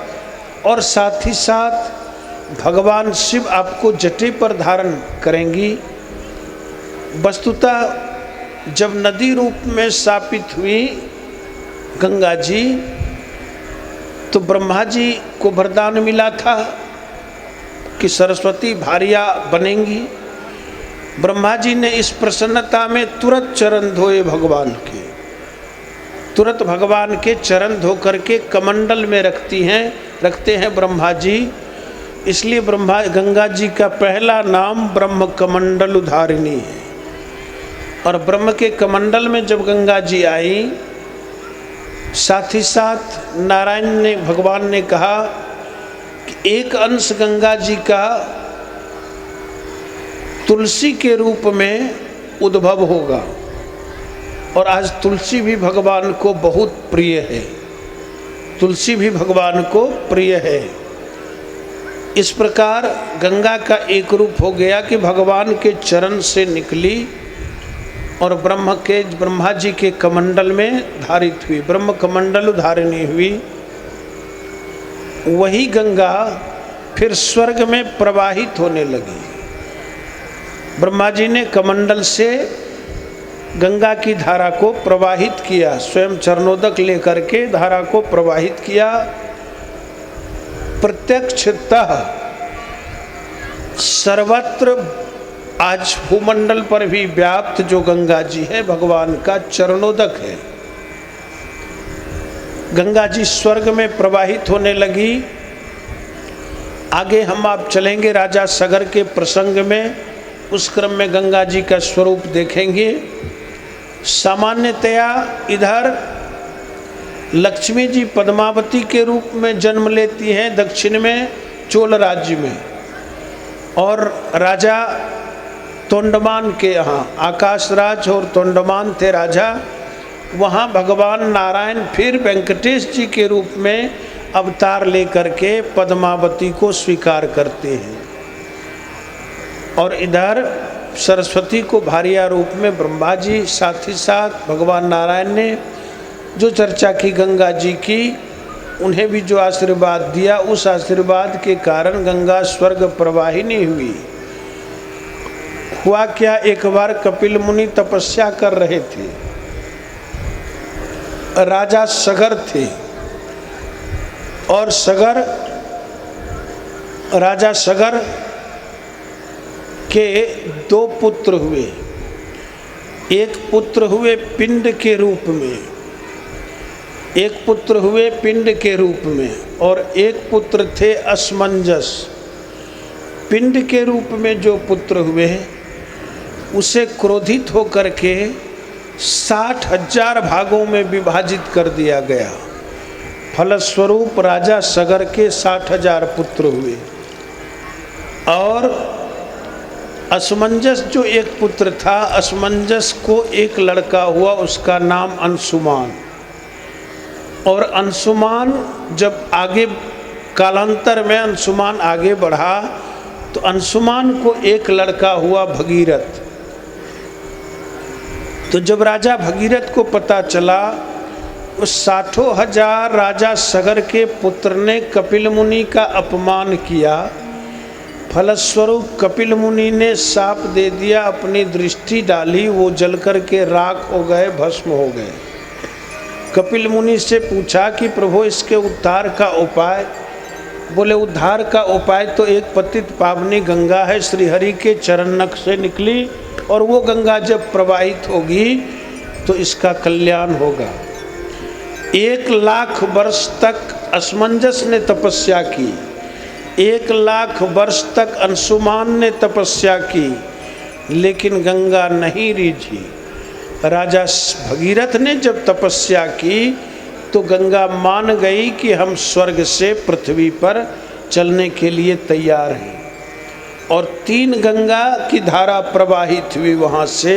और साथ ही साथ भगवान शिव आपको जटे पर धारण करेंगी। वस्तुतः जब नदी रूप में स्थापित हुई गंगा जी, तो ब्रह्मा जी को वरदान मिला था कि सरस्वती भार्या बनेंगी। ब्रह्मा जी ने इस प्रसन्नता में तुरंत चरण धोए भगवान के, तुरंत भगवान के चरण धो करके कमंडल में रखते हैं ब्रह्मा जी। इसलिए गंगा जी का पहला नाम ब्रह्म कमंडल उधारिणी है। और ब्रह्म के कमंडल में जब गंगा जी आई, साथ ही साथ भगवान ने कहा कि एक अंश गंगा जी का तुलसी के रूप में उद्भव होगा। और आज तुलसी भी भगवान को बहुत प्रिय है, तुलसी भी भगवान को प्रिय है। इस प्रकार गंगा का एक रूप हो गया कि भगवान के चरण से निकली और ब्रह्मा जी के कमंडल में धारित हुई, ब्रह्म कमंडल धारिणी हुई। वही गंगा फिर स्वर्ग में प्रवाहित होने लगी। ब्रह्मा जी ने कमंडल से गंगा की धारा को प्रवाहित किया, स्वयं चरणोदक लेकर के धारा को प्रवाहित किया। प्रत्यक्षतः सर्वत्र आज भूमंडल पर भी व्याप्त जो गंगा जी है, भगवान का चरणोदक है। गंगा जी स्वर्ग में प्रवाहित होने लगी। आगे हम आप चलेंगे राजा सगर के प्रसंग में, उस क्रम में गंगा जी का स्वरूप देखेंगे। सामान्यतया इधर लक्ष्मी जी पद्मावती के रूप में जन्म लेती हैं दक्षिण में चोल राज्य में, और राजा तोंडमान के यहाँ, आकाशराज और तोंडमान थे राजा, वहाँ भगवान नारायण फिर वेंकटेश जी के रूप में अवतार लेकर के पद्मावती को स्वीकार करते हैं। और इधर सरस्वती को भार्या रूप में ब्रह्मा जी, साथ ही साथ भगवान नारायण ने जो चर्चा की गंगा जी की, उन्हें भी जो आशीर्वाद दिया, उस आशीर्वाद के कारण गंगा स्वर्ग प्रवाहिनी हुई। हुआ क्या, एक बार कपिल मुनि तपस्या कर रहे थे, राजा सगर थे, और राजा सगर के दो पुत्र हुए। एक पुत्र हुए पिंड के रूप में, एक पुत्र हुए पिंड के रूप में, और एक पुत्र थे असमंजस। पिंड के रूप में जो पुत्र हुए, उसे क्रोधित होकर के 60,000 भागों में विभाजित कर दिया गया। फलस्वरूप राजा सगर के 60,000 पुत्र हुए। और असमंजस जो एक पुत्र था, असमंजस को एक लड़का हुआ, उसका नाम अंशुमान। और अंशुमान जब आगे कालांतर में अंशुमान आगे बढ़ा, तो अंशुमान को एक लड़का हुआ भगीरथ। तो जब राजा भगीरथ को पता चला, उस 60,000 राजा सगर के पुत्र ने कपिल मुनि का अपमान किया। फलस्वरूप कपिल मुनि ने शाप दे दिया, अपनी दृष्टि डाली, वो जल कर के राख हो गए, भस्म हो गए। कपिल मुनि से पूछा कि प्रभु इसके उद्धार का उपाय। बोले उद्धार का उपाय तो एक पतित पावनी गंगा है, श्रीहरि के चरण नख से निकली, और वो गंगा जब प्रवाहित होगी तो इसका कल्याण होगा। 1,00,000 वर्ष तक असमंजस ने तपस्या की, 1,00,000 वर्ष तक अंशुमान ने तपस्या की, लेकिन गंगा नहीं रिझी। राजा भगीरथ ने जब तपस्या की तो गंगा मान गई कि हम स्वर्ग से पृथ्वी पर चलने के लिए तैयार हैं। और 3 गंगा की धारा प्रवाहित हुई वहाँ से,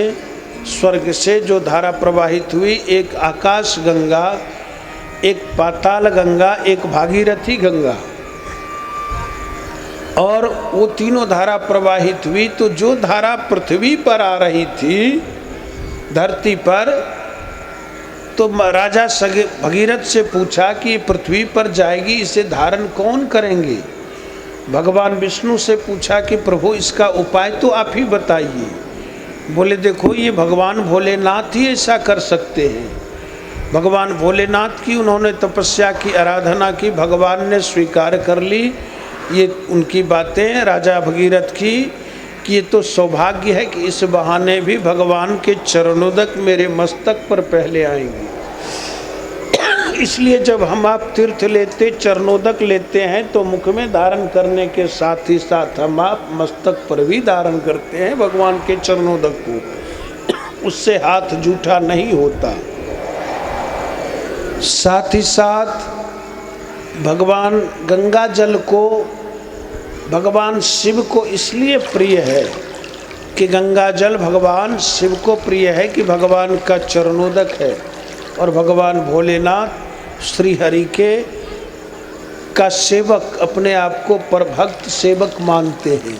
स्वर्ग से जो धारा प्रवाहित हुई, एक आकाश गंगा, एक पाताल गंगा, एक भागीरथी गंगा। और वो तीनों धारा प्रवाहित हुई तो जो धारा पृथ्वी पर आ रही थी, धरती पर, तो राजा भगीरथ से पूछा कि पृथ्वी पर जाएगी, इसे धारण कौन करेंगे। भगवान विष्णु से पूछा कि प्रभु इसका उपाय तो आप ही बताइए। बोले देखो ये भगवान भोलेनाथ ही ऐसा कर सकते हैं। भगवान भोलेनाथ की उन्होंने तपस्या की, आराधना की, भगवान ने स्वीकार कर ली। ये उनकी बातें राजा भगीरथ की कि ये तो सौभाग्य है कि इस बहाने भी भगवान के चरणोदक मेरे मस्तक पर पहले आएंगे। इसलिए जब हम आप तीर्थ लेते, चरणोदक लेते हैं तो मुख में धारण करने के साथ ही साथ हम आप मस्तक पर भी धारण करते हैं भगवान के चरणोदक को। उससे हाथ जूठा नहीं होता। साथ ही साथ भगवान गंगा जल को भगवान शिव को इसलिए प्रिय है कि गंगा जल भगवान शिव को प्रिय है कि भगवान का चरणोदक है। और भगवान भोलेनाथ श्री हरि के का सेवक, अपने आप को परभक्त सेवक मानते हैं,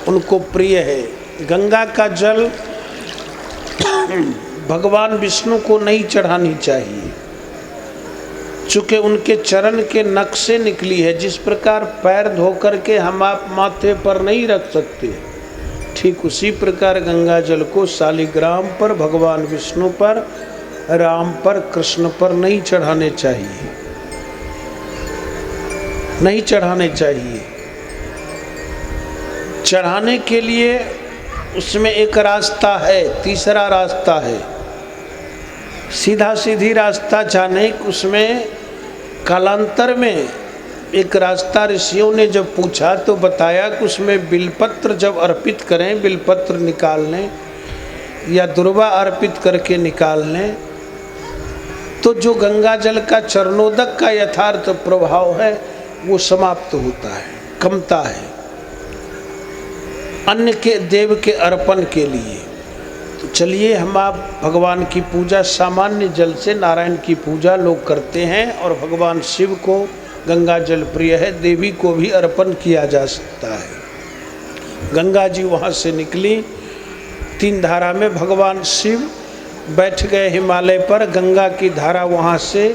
उनको प्रिय है। गंगा का जल भगवान विष्णु को नहीं चढ़ानी चाहिए, चूँकि उनके चरण के नख से निकली है। जिस प्रकार पैर धो करके हम आप माथे पर नहीं रख सकते, ठीक उसी प्रकार गंगा जल को शालिग्राम पर, भगवान विष्णु पर, राम पर, कृष्ण पर नहीं चढ़ाने चाहिए, नहीं चढ़ाने चाहिए। चढ़ाने के लिए उसमें एक रास्ता है, तीसरा रास्ता है। सीधा सीधी रास्ता जाने, उसमें कालांतर में एक रास्ता ऋषियों ने जब पूछा तो बताया कि उसमें बिलपत्र जब अर्पित करें, बिलपत्र निकाल लें या दुर्वा अर्पित करके निकाल लें, तो जो गंगा जल का चरणोदक का यथार्थ प्रभाव है वो समाप्त होता है, कमता है अन्य के देव के अर्पण के लिए। तो चलिए हम आप भगवान की पूजा सामान्य जल से, नारायण की पूजा लोग करते हैं और भगवान शिव को गंगा जल प्रिय है, देवी को भी अर्पण किया जा सकता है। गंगा जी वहाँ से निकली 3 धारा में, भगवान शिव बैठ गए हिमालय पर, गंगा की धारा वहाँ से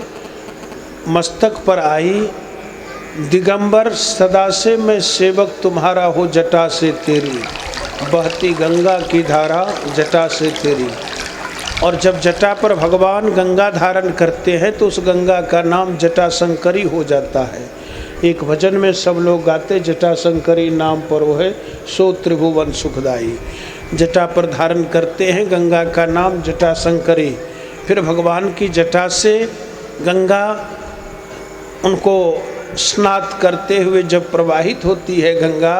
मस्तक पर आई। दिगंबर सदा से मैं सेवक तुम्हारा हो, जटा से तेरी बहती गंगा की धारा, जटा से तेरी। और जब जटा पर भगवान गंगा धारण करते हैं तो उस गंगा का नाम जटाशंकरी हो जाता है। एक भजन में सब लोग गाते, जटाशंकरी नाम पर वो है सो त्रिभुवन सुखदाई। जटा पर धारण करते हैं गंगा का नाम जटाशंकरी। फिर भगवान की जटा से गंगा उनको स्नात करते हुए जब प्रवाहित होती है गंगा,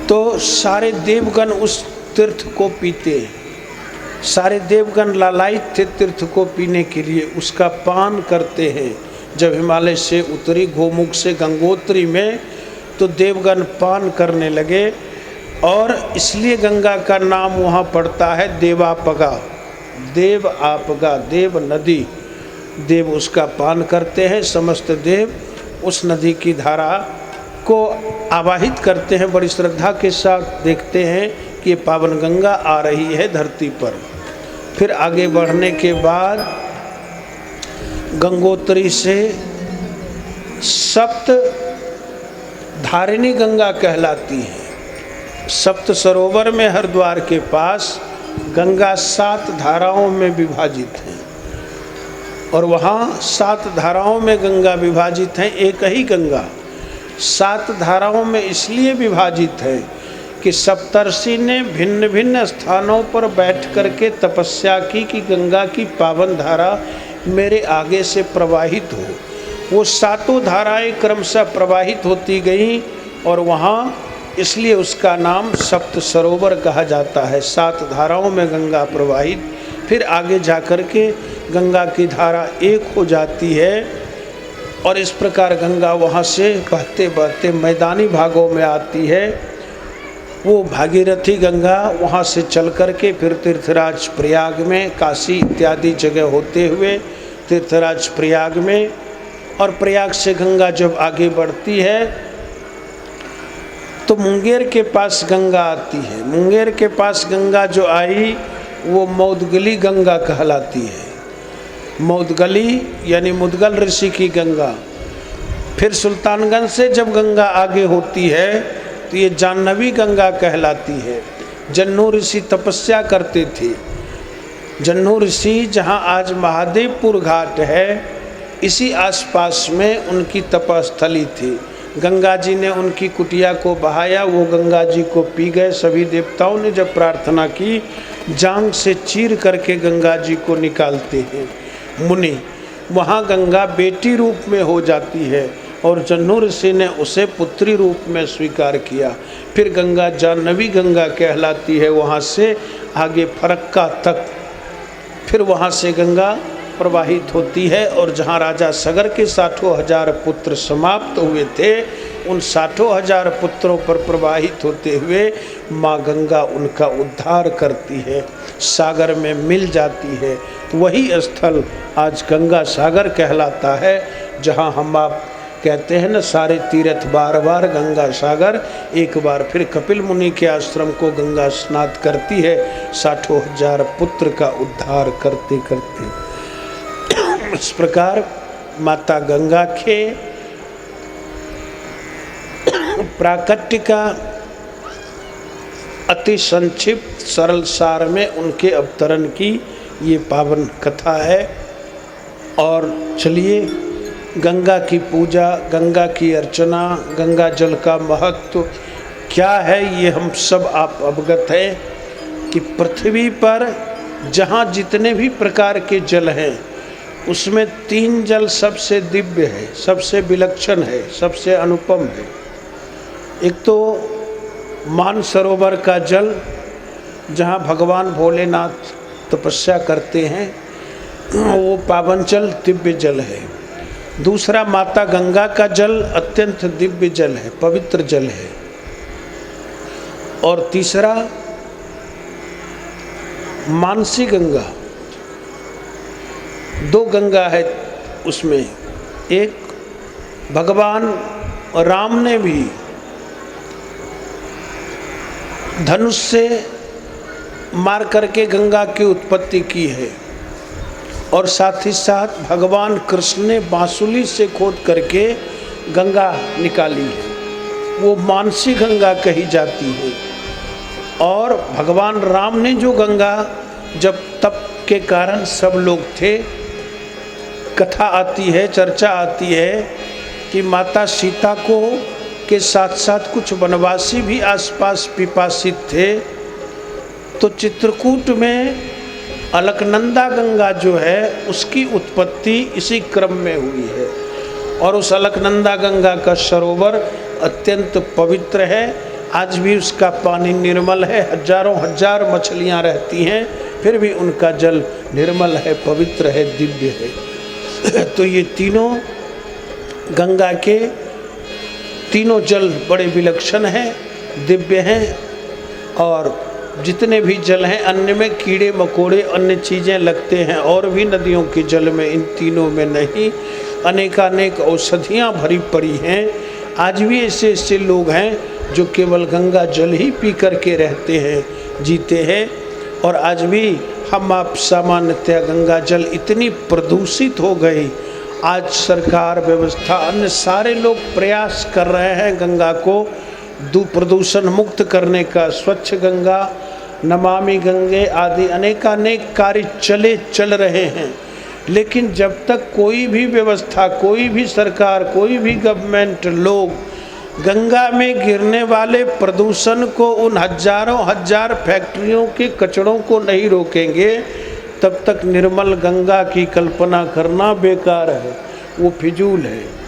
तो सारे देवगण उस तीर्थ को पीते। सारे देवगण लालायित थे तीर्थ को पीने के लिए, उसका पान करते हैं। जब हिमालय से उतरी गोमुख से गंगोत्री में तो देवगण पान करने लगे और इसलिए गंगा का नाम वहाँ पड़ता है देवापगा, देव आपगा, देव नदी। देव उसका पान करते हैं, समस्त देव उस नदी की धारा को आवाहित करते हैं, बड़ी श्रद्धा के साथ देखते हैं कि ये पावन गंगा आ रही है धरती पर। फिर आगे बढ़ने के बाद गंगोत्री से सप्त धारिणी गंगा कहलाती है। सप्त सरोवर में हरिद्वार के पास गंगा 7 धाराओं में विभाजित है और वहाँ 7 धाराओं में गंगा विभाजित है। एक ही गंगा 7 धाराओं में इसलिए विभाजित है कि सप्तर्षि ने भिन्न भिन्न स्थानों पर बैठ करके तपस्या की कि गंगा की पावन धारा मेरे आगे से प्रवाहित हो। वो सातों धाराएं क्रमशः प्रवाहित होती गईं और वहाँ इसलिए उसका नाम सप्त सरोवर कहा जाता है। 7 धाराओं में गंगा प्रवाहित, फिर आगे जाकर के गंगा की धारा एक हो जाती है और इस प्रकार गंगा वहाँ से बहते बहते मैदानी भागों में आती है। वो भागीरथी गंगा वहाँ से चल कर के फिर तीर्थराज प्रयाग में, काशी इत्यादि जगह होते हुए तीर्थराज प्रयाग में, और प्रयाग से गंगा जब आगे बढ़ती है तो मुंगेर के पास गंगा आती है। मुंगेर के पास गंगा जो आई वो मौदगली गंगा कहलाती है। मौदगली यानी मुदगल ऋषि की गंगा। फिर सुल्तानगंज से जब गंगा आगे होती है तो ये जाह्नवी गंगा कहलाती है। जन्नू ऋषि तपस्या करते थे। जन्नू ऋषि जहाँ आज महादेवपुर घाट है, इसी आसपास में उनकी तपस्थली थी। गंगा जी ने उनकी कुटिया को बहाया, वो गंगा जी को पी गए। सभी देवताओं ने जब प्रार्थना की, जांग से चीर करके गंगा जी को निकालते हैं मुनि। वहाँ गंगा बेटी रूप में हो जाती है और जन्नू ऋषि ने उसे पुत्री रूप में स्वीकार किया। फिर गंगा जाह्नवी गंगा कहलाती है। वहाँ से आगे फरक्का तक फिर वहाँ से गंगा प्रवाहित होती है और जहाँ राजा सगर के 60,000 पुत्र समाप्त हुए थे, उन 60,000 पुत्रों पर प्रवाहित होते हुए माँ गंगा उनका उद्धार करती है, सागर में मिल जाती है। वही स्थल आज गंगा सागर कहलाता है, जहाँ हम आप कहते हैं न सारे तीर्थ बार बार गंगा सागर। एक बार फिर कपिल मुनि के आश्रम को गंगा स्नात करती है, 60,000 पुत्र का उद्धार करते करते। इस प्रकार माता गंगा के प्राकट्य का अति संक्षिप्त सरल सार में उनके अवतरण की ये पावन कथा है। और चलिए गंगा की पूजा, गंगा की अर्चना, गंगा जल का महत्व क्या है, ये हम सब आप अवगत हैं कि पृथ्वी पर जहाँ जितने भी प्रकार के जल हैं उसमें 3 जल सबसे दिव्य है, सबसे विलक्षण है, सबसे अनुपम है। एक तो मानसरोवर का जल, जहाँ भगवान भोलेनाथ तपस्या करते हैं, वो पावन जल दिव्य जल है। दूसरा माता गंगा का जल अत्यंत दिव्य जल है, पवित्र जल है। और तीसरा मानसी गंगा, 2 गंगा है उसमें। एक भगवान राम ने भी धनुष से मार करके गंगा की उत्पत्ति की है, और साथ ही साथ भगवान कृष्ण ने बांसुली से खोद करके गंगा निकाली है, वो मानसी गंगा कही जाती है। और भगवान राम ने जो गंगा, जब तप के कारण सब लोग थे, कथा आती है, चर्चा आती है कि माता सीता को के साथ साथ कुछ वनवासी भी आसपास पिपासित थे, तो चित्रकूट में अलकनंदा गंगा जो है उसकी उत्पत्ति इसी क्रम में हुई है। और उस अलकनंदा गंगा का सरोवर अत्यंत पवित्र है। आज भी उसका पानी निर्मल है, हजारों हजार मछलियां रहती हैं, फिर भी उनका जल निर्मल है, पवित्र है, दिव्य है। तो ये तीनों गंगा के तीनों जल बड़े विलक्षण हैं, दिव्य हैं। और जितने भी जल हैं, अन्य में कीड़े मकोड़े अन्य चीज़ें लगते हैं, और भी नदियों के जल में, इन तीनों में नहीं। अनेकानेक औषधियाँ भरी पड़ी हैं। आज भी ऐसे ऐसे लोग हैं जो केवल गंगा जल ही पी करके रहते हैं, जीते हैं। और आज भी हम आप सामान्यतः गंगा जल इतनी प्रदूषित हो गई, आज सरकार व्यवस्था अन्य सारे लोग प्रयास कर रहे हैं गंगा को प्रदूषण मुक्त करने का। स्वच्छ गंगा, नमामि गंगे आदि अनेकानेक कार्य चल रहे हैं। लेकिन जब तक कोई भी व्यवस्था, कोई भी सरकार, कोई भी गवर्नमेंट लोग गंगा में गिरने वाले प्रदूषण को, उन हजारों हजार फैक्ट्रियों के कचड़ों को नहीं रोकेंगे, तब तक निर्मल गंगा की कल्पना करना बेकार है, वो फिजूल है।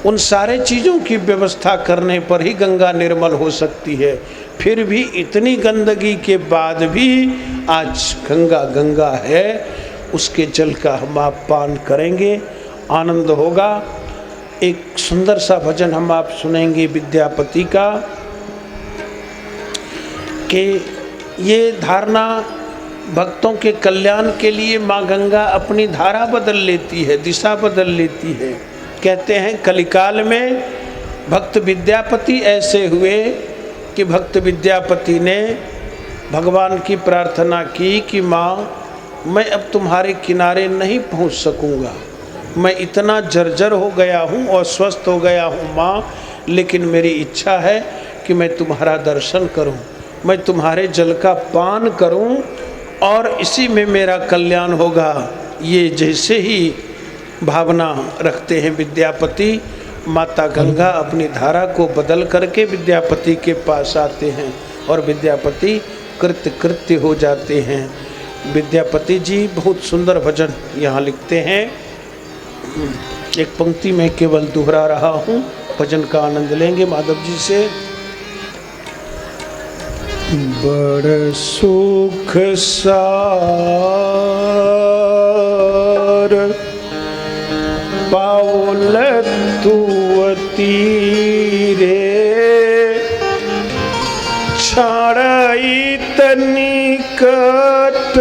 उन सारे चीज़ों की व्यवस्था करने पर ही गंगा निर्मल हो सकती है। फिर भी इतनी गंदगी के बाद भी आज गंगा गंगा है, उसके जल का हम आप पान करेंगे, आनंद होगा। एक सुंदर सा भजन हम आप सुनेंगे विद्यापति का कि ये धारणा भक्तों के कल्याण के लिए माँ गंगा अपनी धारा बदल लेती है, दिशा बदल लेती है। कहते हैं कलिकाल में भक्त विद्यापति ऐसे हुए कि भक्त विद्यापति ने भगवान की प्रार्थना की कि माँ मैं अब तुम्हारे किनारे नहीं पहुँच सकूँगा, मैं इतना जर्जर हो गया हूँ और स्वस्थ हो गया हूँ माँ, लेकिन मेरी इच्छा है कि मैं तुम्हारा दर्शन करूँ, मैं तुम्हारे जल का पान करूँ और इसी में मेरा कल्याण होगा। ये जैसे ही भावना रखते हैं विद्यापति, माता गंगा अपनी धारा को बदल करके विद्यापति के पास आते हैं और विद्यापति कृत्य हो जाते हैं। विद्यापति जी बहुत सुंदर भजन यहाँ लिखते हैं। एक पंक्ति में केवल दोहरा रहा हूँ, भजन का आनंद लेंगे माधव जी से। बड़ सुख सार पाउल तुअती रे, छाड़ई तनिकट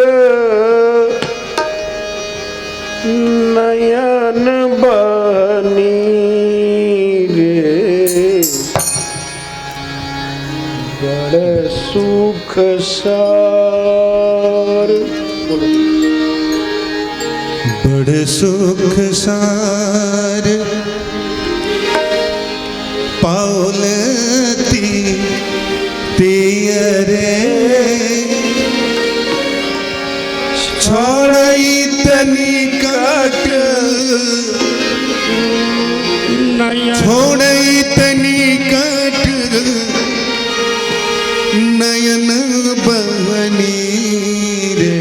नयन बनी रे, बड़ सुख सार। बड़ सुख सार पाउलती तियरे, छोड़ई तनिकट छोड़ई तनिकट नयन बनी रे,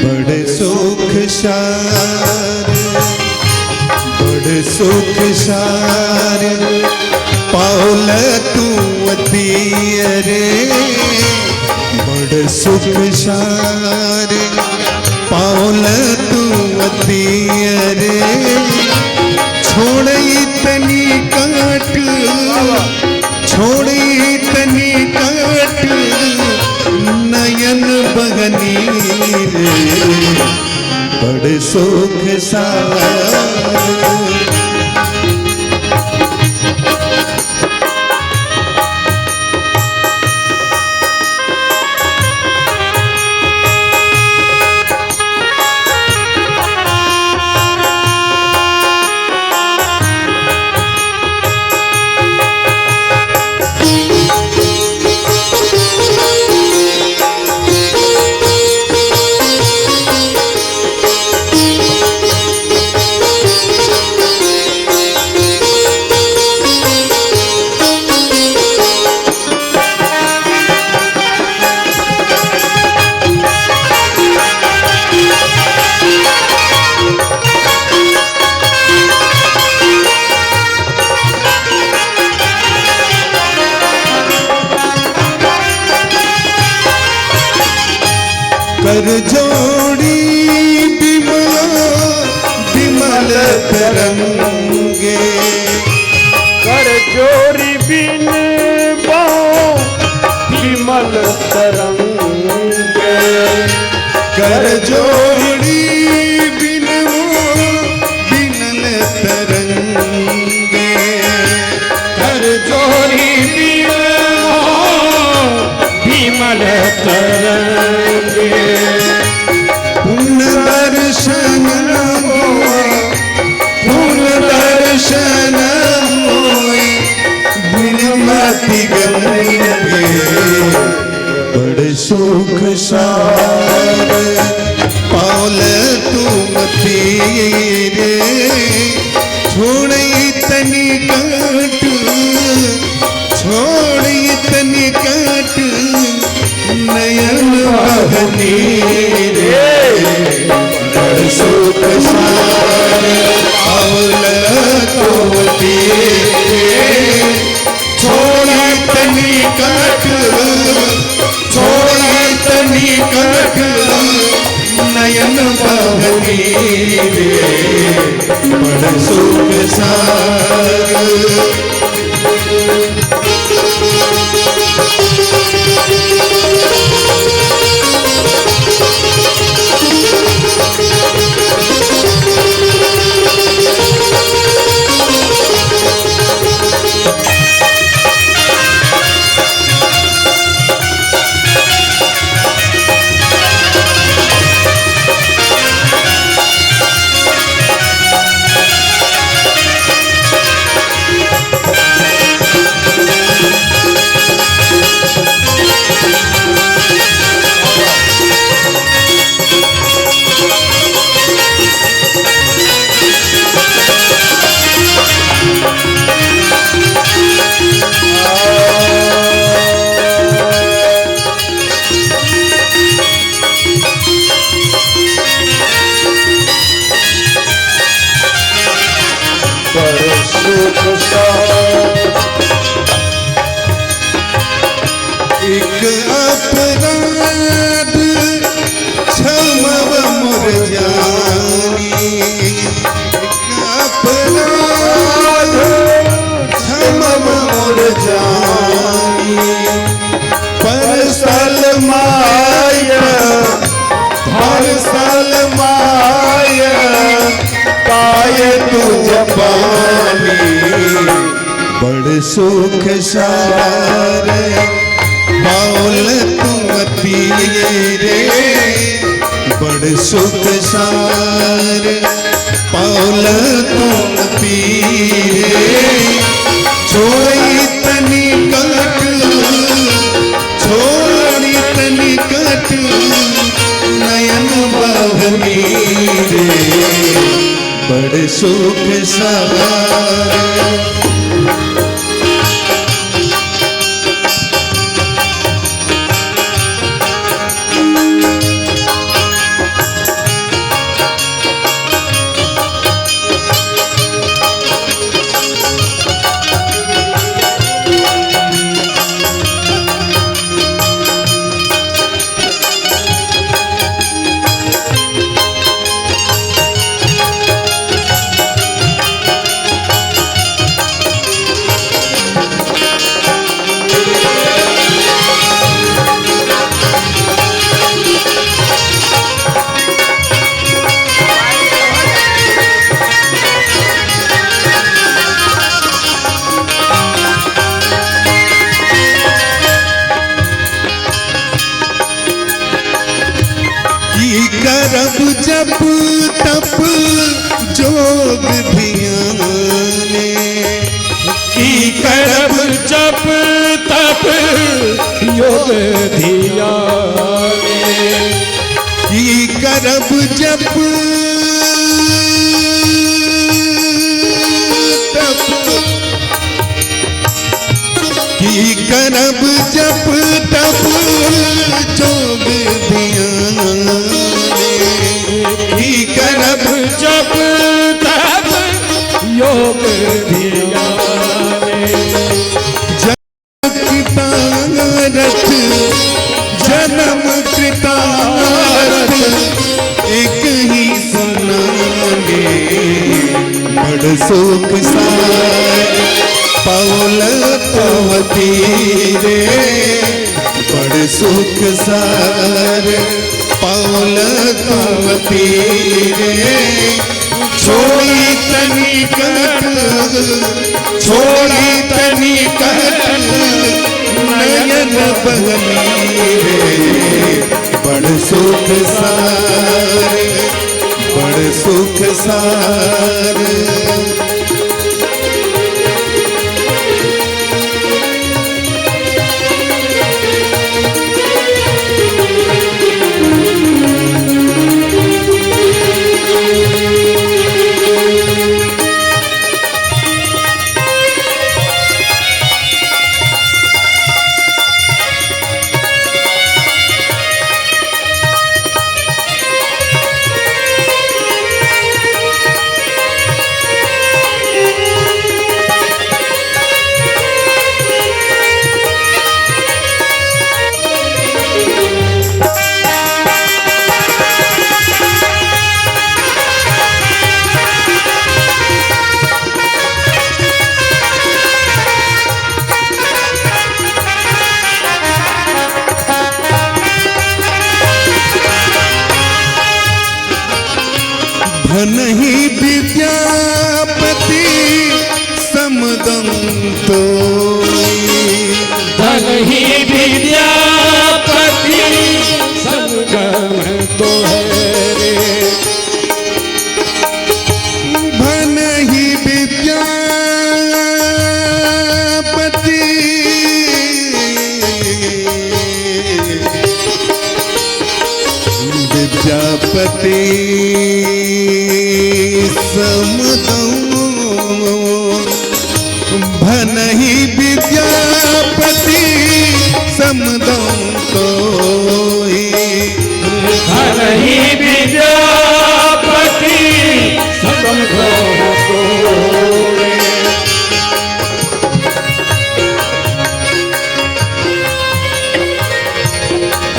बड़ सुख सार बड़ सुख सार पाउल तुअती रे, बड़ सुख सार पाउल तुअती रे, छोड़ई तनिकट छोड़ई तनिकट नयन बगनी रे, बड़ सुख सार। कर जोड़ी बिमल तरंगे, कर जोड़ी बिन बाओ विमल तरंगे, कर जोड़ी बिन बिमल तरंगे, कर जोड़ी विमल तरंगे, पुण्य दर्शन होय बिनमति गंगे, बड़ सुख सार पाउल तुअती रे, छोड़ई तनिकट नयन बहनी रे, बहनी रे बड़ सुख सागर। एक अपराध क्षमव मोर जानी, एक अपराध क्षमव मोर जानी, परसल माया परसल माया पाए तुझ पानी बड़ सुख सारे बाउल तुम तीरे बड़ सुख सार पाउल तुम पीरे छोड़ी तनी कट नयन बहनी रे बड़ सुख सार। करब जप तप जोग ध्याने, की करब जप तप योग धियाने, की करब जप तप की करब जप तप जोग ध्याने, की करब जप तप योग धियाने, जन्म कृतार्थ एक ही सुनांगे बड़ सुख सार पाउल तुम तीरे बड़ सुख सार पाउल तुम तीरे छोड़ी तनी कट नयन बहनी रे बड़ सुख सार बड़ सुख सार। धनहि विद्यापति समदंतो धन ही विद्यापति संगम तो है रे। धन ही विद्यापति विद्यापति समदं भन ही विद्यापति समदं तोहि धन ही विद्यापति संगम तो है।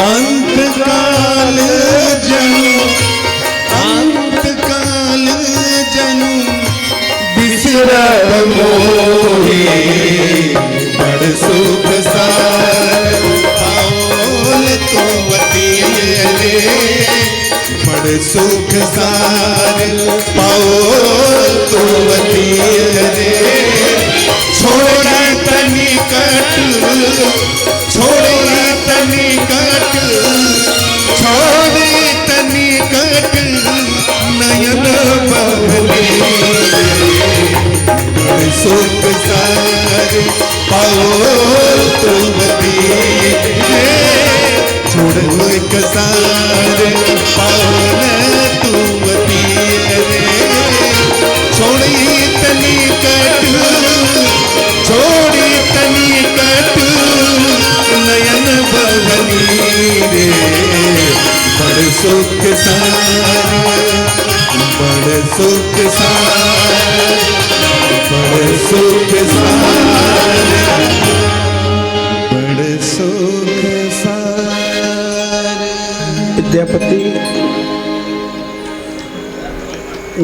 अंतकाल जनु बिसरत मोहि बड़ सुख सार पाओल तुमति रे बड़ सुख सार पाओल तुमति रे छोड़ तनिकट छोड़ तनिकट छोड़ तनिकट नयन बहले बड़ सुख सार पाओल तुमति रे छोड़ एक सार पाओल तुमति रे छोड़ी तनिकट छोड़ी तनिकट नयन बहनी रे बड़ सुख सार बड़ सुख सार बड़ सुख सार बड़ सुख सार। विद्यापति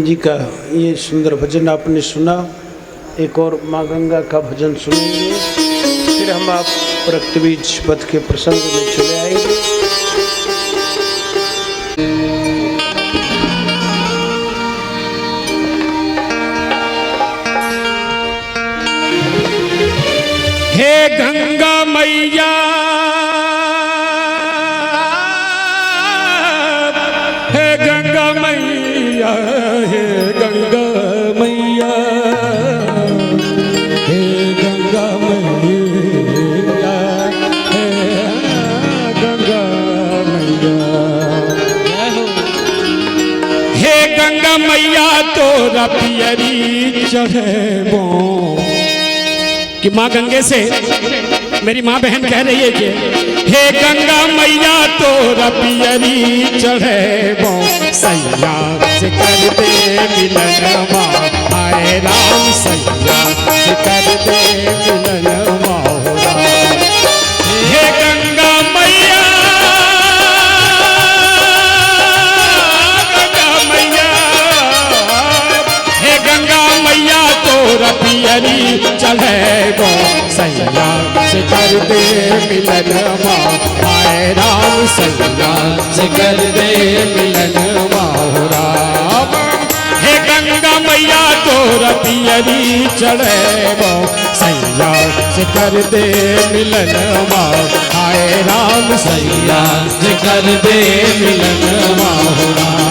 जी का ये सुंदर भजन आपने सुना। एक और माँ गंगा का भजन सुनेंगे, फिर हम आप रक्तबीज पथ के प्रसंग में चले आएंगे। हे गंगा मैया हे गंगा मैया हे गंगा मैया हे गंगा मैया हे गंगा मैया हे गंगा मैया तोरा पियरी चढ़ेबो कि माँ गंगे से मेरी माँ बहन कह रही है कि हे गंगा मैया तोरा पियरी चढ़ेबो सैया से कर दे मिलन माँ आए राम सैया से कर दे मिलन माँ हे गंगा मैया हे गंगा मैया तोरा पियरी चढ़ेबो सैया से कर दे मिलन माँ आए राम सैया से कर दे मिलन माँ राम। हे गंगा मैया तोरा पियरी चढ़ेबो सैया से कर दे मिलन माँ आए राम सैया से कर दे मिलन माँ राम।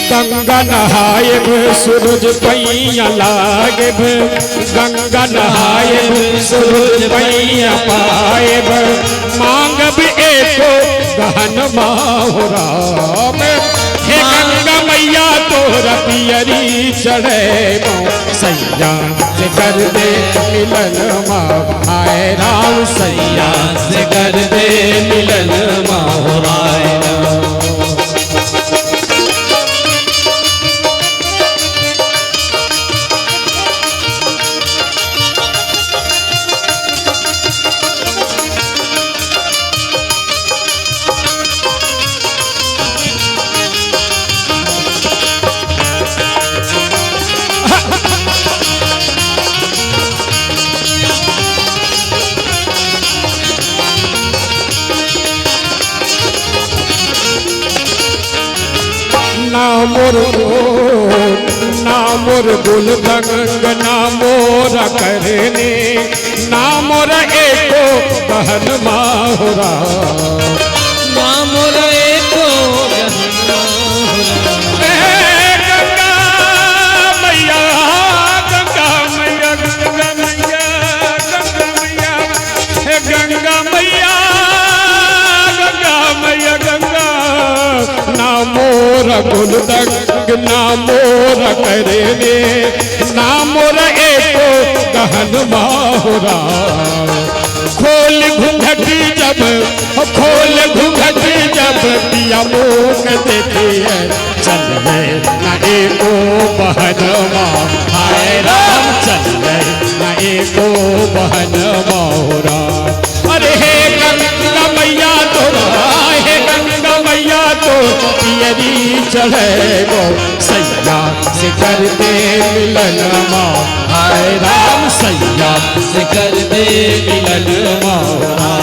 गंगा नहायब सूरज पैया लागब गंगा नहायब सूरज पैया पायब मांगब एको गहन माहुराम। हे गंगा मैया तोरा पियरी चढ़ेबो सैया से कर दे मिलन माँ आए राम सैया से मोर ना मोर गुलदंग ना मोर करने ना मोर एको बहन माहुरा ना मोर एको गंगा मैया गंगा मैया गंगा मैया गंगा मैया हे गंगा मैया गंगा मैया गंगा ना मोर गुलदंग ना मोर करने ना मोर एको गहन माहुरा खोल घूंघट जब खोल घूंघट जब पिया मुख देखे चल न एको बहन हाय राम चल न एको बहन माहुरा अरे हे गंगा मैया तोरा हे गंगा मैया तो पियरी चढ़े गो सैया से करते मिलन हाय राम सैया से कर दे मिलन माहुरा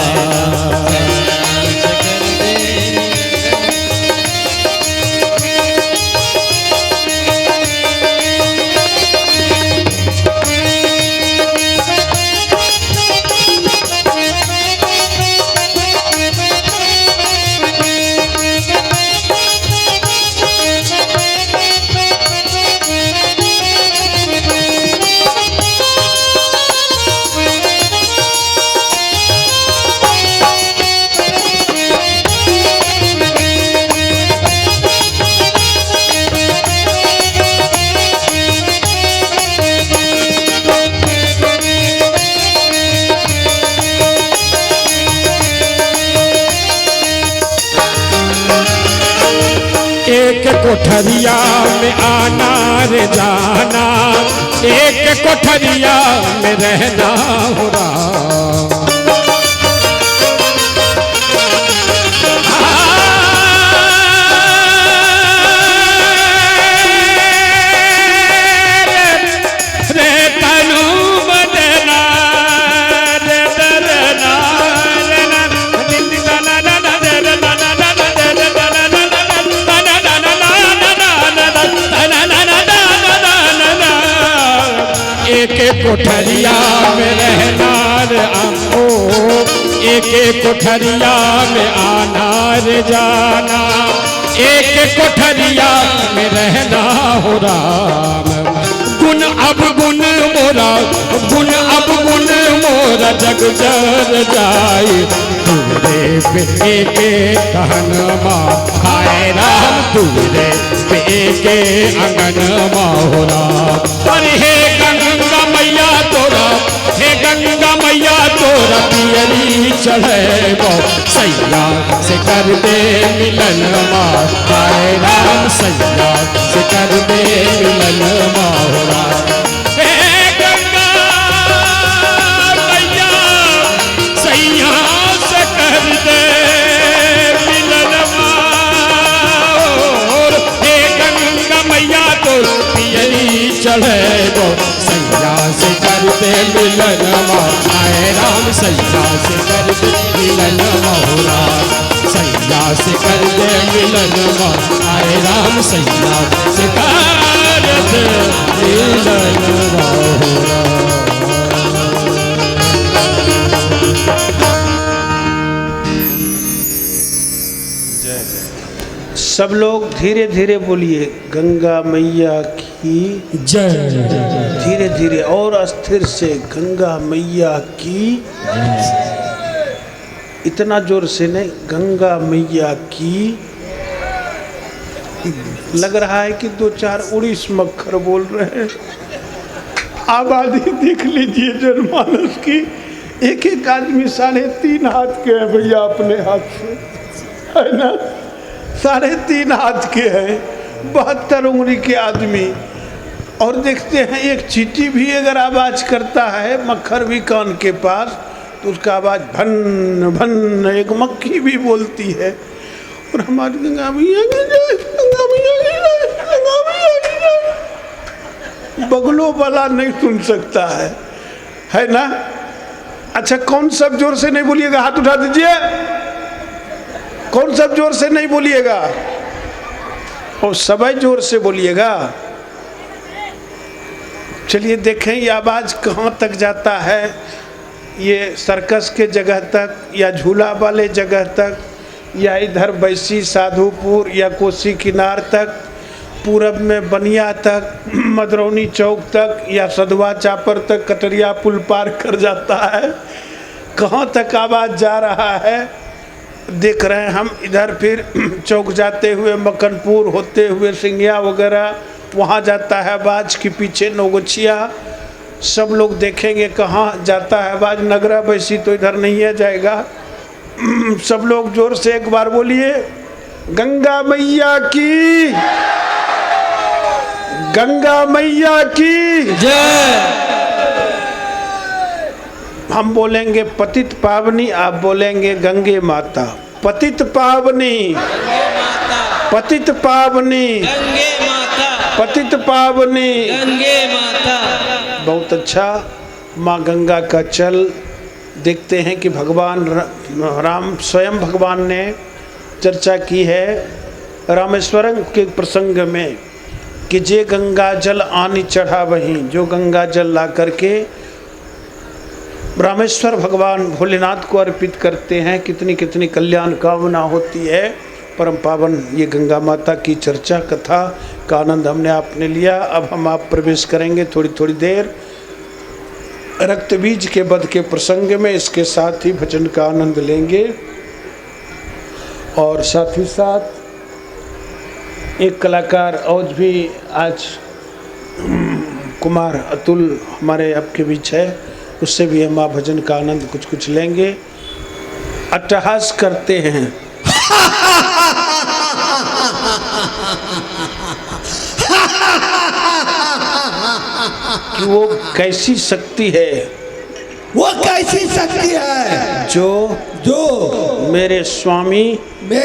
एक कोठरिया में आना रे जाना एक कोठरिया में रहना हो रे तनु बदना रे दरना एक कोठरिया में रहना रे आमो एक कोठरिया में आना रे जाना एक कोठरिया में रहना हो राम गुण अब गुण मोरा गुण अब गुण मोरा जग जर जाए तुरे पे के कहन माँ हाय राम तुरे पे के अंगन माहुरा पर हे गंगा मैया तोरा हे गंगा मैया तोरा पियरी चढ़े गो सैया से कर दे मिलन माँ हाय राम सैया से कर दे मिलन माहुरा हे गंगा मैया सैया से कर दे मिलन माहुर हे गंगा मैया तो पियरी चढ़े गो सैया से कर दे मिलन हाय राम सैया से कर दे मिलन माहुरा सैया से कर दे मिलन हाय राम सैया से कर दे मिलन माहुरा सब लोग धीरे धीरे बोलिए गंगा मैया की जय धीरे धीरे और अस्थिर से गंगा मैया की इतना जोर से नहीं गंगा मैया की लग रहा है कि दो चार उड़ीस मक्खर बोल रहे हैं आबादी देख लीजिए जनमानस की एक एक आदमी 3.5 हाथ के है भैया अपने हाथ से है ना 3.5 हाथ के हैं 72 उंगली के आदमी और देखते हैं एक चींटी भी अगर आवाज करता है मक्खर भी कान के पास तो उसका आवाज भन भन एक मक्खी भी बोलती है और हमारी गंगा मैया की जय, गंगा मैया की जय, गंगा मैया की जय। बगलों वाला नहीं सुन सकता है ना। अच्छा कौन सब जोर से नहीं बोलिएगा हाथ उठा दीजिए कौन सब जोर से नहीं बोलिएगा और सभी जोर से बोलिएगा। चलिए देखें ये आवाज कहाँ तक जाता है, ये सर्कस के जगह तक या झूला वाले जगह तक या इधर बैसी साधुपुर या कोसी किनार तक, पूरब में बनिया तक, मदरौनी चौक तक या सदवा चापर तक, कटरिया पुल पार कर जाता है। कहाँ तक आवाज़ जा रहा है देख रहे हैं हम। इधर फिर चौक जाते हुए मक्खनपुर होते हुए सिंघिया वगैरह वहाँ जाता है आवाज़ के पीछे नौगछिया, सब लोग देखेंगे कहाँ जाता है आवाज़। नगरा बैसी तो इधर नहीं है जाएगा। सब लोग जोर से एक बार बोलिए, गंगा मैया की, गंगा मैया की जय। हम बोलेंगे पतित पावनी, आप बोलेंगे गंगे माता। पतित पावनी, पतित पावनी, गंगे माता, पतित पावनी, गंगे माता। बहुत अच्छा। माँ गंगा का चल देखते हैं कि भगवान राम स्वयं भगवान ने चर्चा की है रामेश्वरम के प्रसंग में कि जे गंगा जल आनी चढ़ा वहीं, जो गंगा जल ला करके रामेश्वर भगवान भोलेनाथ को अर्पित करते हैं, कितनी कितनी कल्याण कामना होती है। परम पावन ये गंगा माता की चर्चा कथा का आनंद हमने आपने लिया। अब हम आप प्रवेश करेंगे थोड़ी थोड़ी देर रक्त बीज के वध के प्रसंग में, इसके साथ ही भजन का आनंद लेंगे। और साथ ही साथ एक कलाकार और भी आज कुमार अतुल हमारे आपके बीच है, उससे भी हम भजन का आनंद कुछ कुछ लेंगे। अट्टहास करते हैं कि वो कैसी शक्ति है, वो कैसी शक्ति है जो मेरे स्वामी के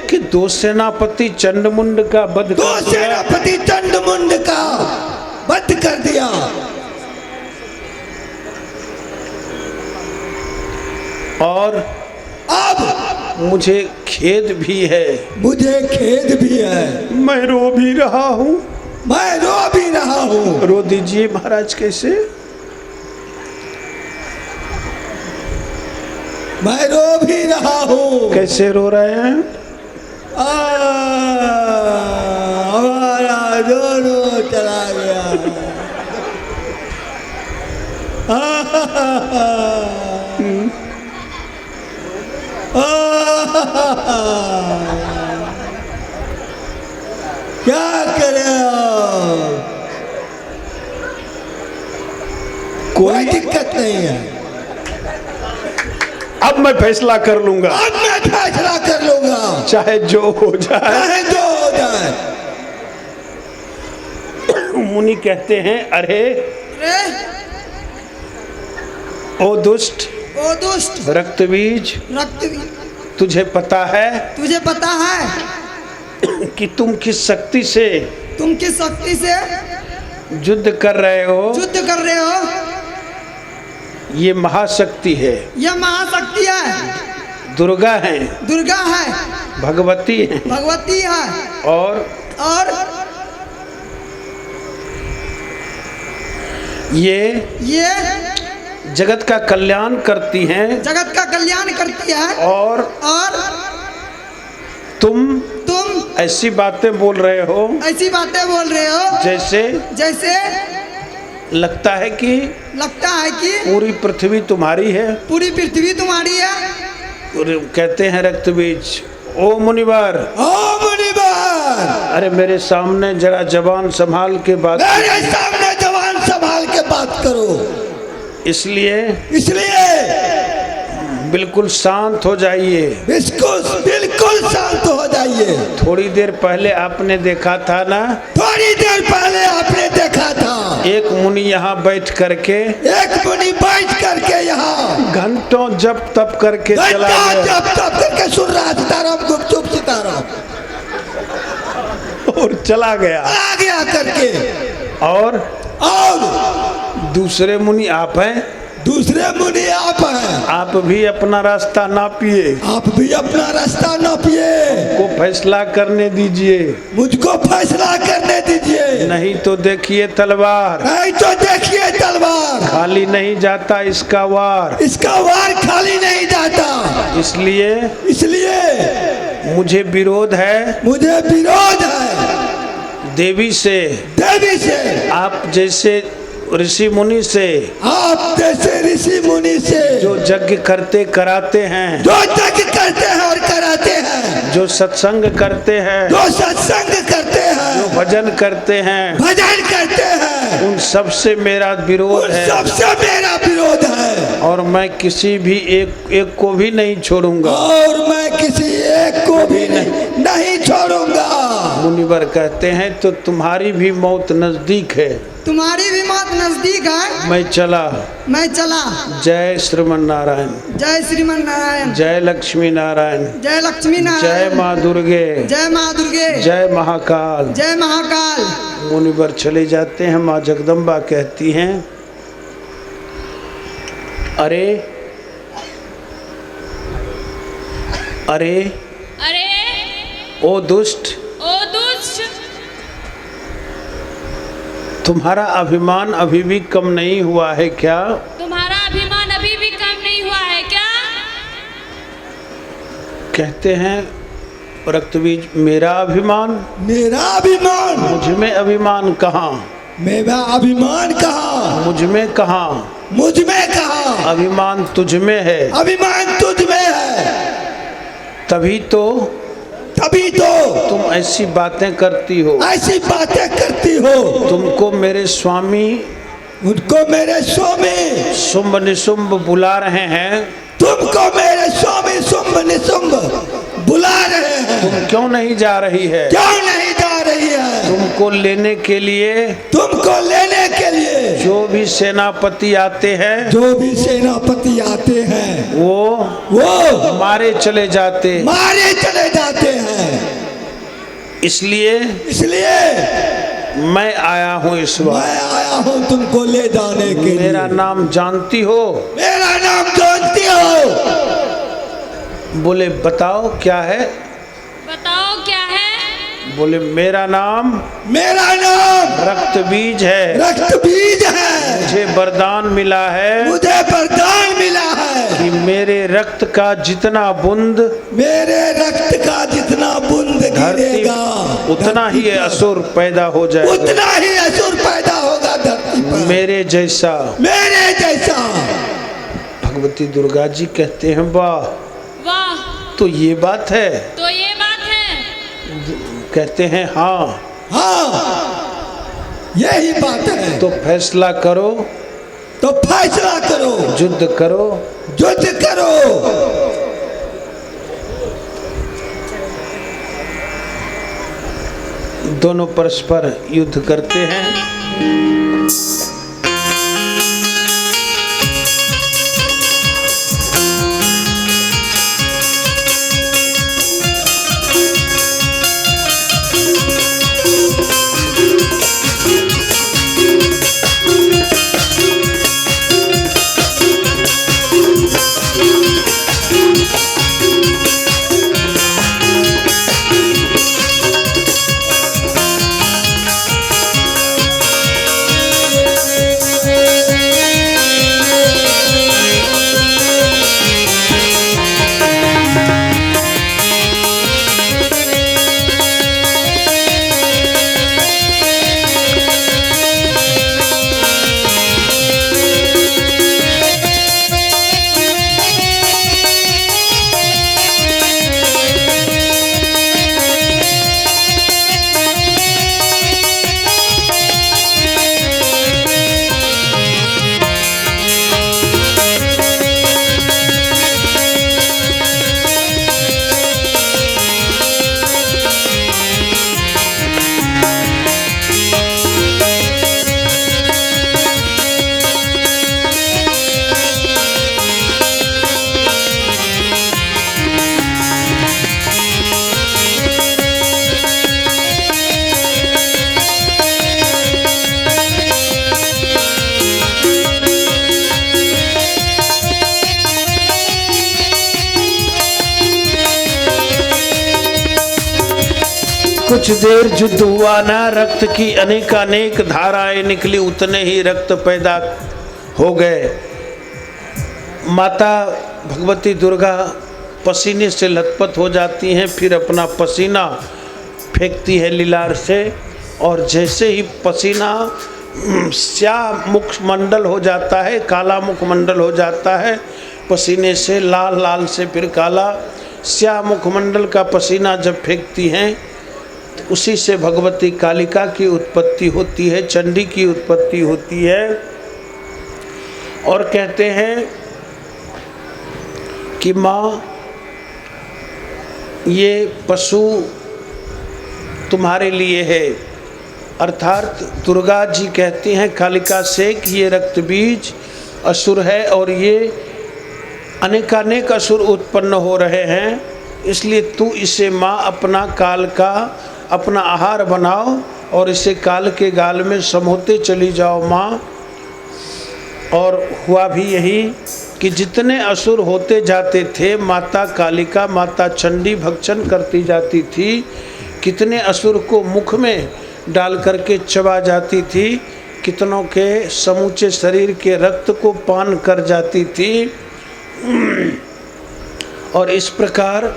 कि दो सेनापति चंडमुंड का वध दो कर दिया। सेनापति चंडमुंड का वध कर दिया। और अब मुझे खेद भी है, मुझे खेद भी है, मैं रो भी रहा हूँ। मैं रो भी रहा हूँ। रो दीजिए महाराज। कैसे? मैं रो भी रहा हूँ। कैसे रो रहे हैं? हमारा दोनों चला गया। क्या करें? कोई दिक्कत नहीं है। अब मैं फैसला कर लूंगा, अब मैं फैसला कर लूंगा, चाहे जो हो जाए। चाहे जो हो जाए। मुनि कहते हैं, अरे ओ दुष्ट, ओ दुष्ट, रक्तबीज, तुझे पता है तुझे पता है कि तुम किस शक्ति से तुम किस शक्ति से युद्ध कर रहे हो। युद्ध कर रहे हो। ये महाशक्ति है, यह महाशक्ति है, दुर्गा है, दुर्गा है, भगवती है, भगवती है। और ये जगत का कल्याण करती हैं, जगत का कल्याण करती है। और तुम ऐसी बातें बोल रहे हो, ऐसी बातें बोल रहे हो जैसे लगता है कि पूरी पृथ्वी तुम्हारी है, पूरी पृथ्वी तुम्हारी है। और कहते हैं रक्तबीज, ओ मुनिवर, अरे मेरे सामने जरा जबान संभाल के बात, मेरे सामने जबान संभाल के बात करो। इसलिए बिल्कुल शांत हो जाइए, बिल्कुल शांत हो जाइए। थोड़ी देर पहले आपने देखा था ना, थोड़ी देर पहले आपने देखा था एक मुनि यहाँ बैठ करके यहाँ घंटों जप तप करके चला गया, जप तप करके सुन रहा सीताराम, गुपचुप सीताराम, और चला गया करके। और दूसरे मुनि आप हैं दूसरे मुनि आप हैं। आप भी अपना रास्ता नापिए, आप भी अपना रास्ता नापिए, को फैसला करने दीजिए, मुझको फैसला करने दीजिए। नहीं तो देखिए तलवार, नहीं तो देखिए तलवार, खाली नहीं जाता इसका वार। इसका वार खाली नहीं जाता। इसलिए मुझे विरोध है मुझे विरोध है देवी से, देवी से, आप जैसे ऋषि मुनि से, आप जैसे ऋषि मुनि से, जो यज्ञ करते कराते हैं, जो यज्ञ करते हैं और कराते हैं, जो सत्संग करते हैं, जो सत्संग करते हैं, जो भजन करते हैं, भजन करते हैं, उन सब से मेरा विरोध उन है। सबसे मेरा विरोध है। और मैं किसी भी एक को भी नहीं छोड़ूंगा। और मैं किसी एक को भी नहीं छोड़ूंगा। मुनिवर कहते हैं तो तुम्हारी भी मौत नजदीक है। तुम्हारी भी मौत नजदीक है। मैं चला। जय श्रीमन नारायण, जय श्रीमन नारायण, जय लक्ष्मी नारायण, जय लक्ष्मी जय नारायण, माँ दुर्गे, जय माँ दुर्गे, जय महाकाल। जय महाकाल। मुनिवर चले जाते हैं। माँ जगदम्बा कहती हैं, अरे अरे अरे ओ दुष्ट, तुम्हारा अभिमान अभी भी कम नहीं हुआ है क्या? तुम्हारा अभिमान अभी भी कम नहीं हुआ है क्या? कहते हैं रक्तबीज, मेरा अभिमान, मुझ में अभिमान कहाँ? मेरा अभिमान कहाँ? मुझ में कहाँ? मुझ में कहाँ? अभिमान तुझ में है। अभिमान तुझ में है। तभी तो तुम ऐसी बातें करती हो। ऐसी बातें करती हो। तुमको मेरे स्वामी, उनको मेरे स्वामी शुंभ निशुंभ बुला रहे हैं। तुमको मेरे स्वामी शुंभ निशुंभ बुला रहे हैं। तुम क्यों नहीं जा रही है? क्यों नहीं जा रही है? तुमको लेने के लिए जो भी सेनापति आते हैं, वो मारे चले जाते हैं। इसलिए मैं आया हूँ इस बार। मैं आया हूँ तुमको ले जाने के लिए। मेरा नाम जानती हो? मेरा नाम जानती हो? बोले बताओ क्या है? बताओ क्या है? बोले मेरा नाम रक्तबीज है। रक्तबीज है। मुझे वरदान मिला है कि मेरे रक्त का जितना बूंद गिरेगा, उतना ही असुर पैदा हो जाएगा। धरती पर मेरे जैसा। भगवती दुर्गा जी कहते हैं, वाह वाह, तो ये बात है। कहते हैं हाँ, यही बात है। तो फैसला करो, युद्ध करो। दोनों परस्पर युद्ध करते हैं। कुछ देर युद्ध हुआ ना, रक्त की अनेकानेक धाराएं निकली, उतने ही रक्त पैदा हो गए। माता भगवती दुर्गा पसीने से लथपथ हो जाती हैं, फिर अपना पसीना फेंकती है लीलार से, और जैसे ही पसीना स्याह मुखमंडल हो जाता है, काला मुखमंडल हो जाता है पसीने से, लाल लाल से फिर काला, स्याह मुखमंडल का पसीना जब फेंकती हैं तो उसी से भगवती कालिका की उत्पत्ति होती है, चंडी की उत्पत्ति होती है। और कहते हैं कि माँ ये पशु तुम्हारे लिए है, अर्थात दुर्गा जी कहती हैं कालिका से कि ये रक्त बीज असुर है और ये अनेकानेक असुर उत्पन्न हो रहे हैं, इसलिए तू इसे माँ अपना काल का अपना आहार बनाओ और इसे काल के गाल में समोते चली जाओ माँ। और हुआ भी यही कि जितने असुर होते जाते थे माता कालिका माता चंडी भक्षण करती जाती थी, कितने असुर को मुख में डाल करके चबा जाती थी, कितनों के समूचे शरीर के रक्त को पान कर जाती थी। और इस प्रकार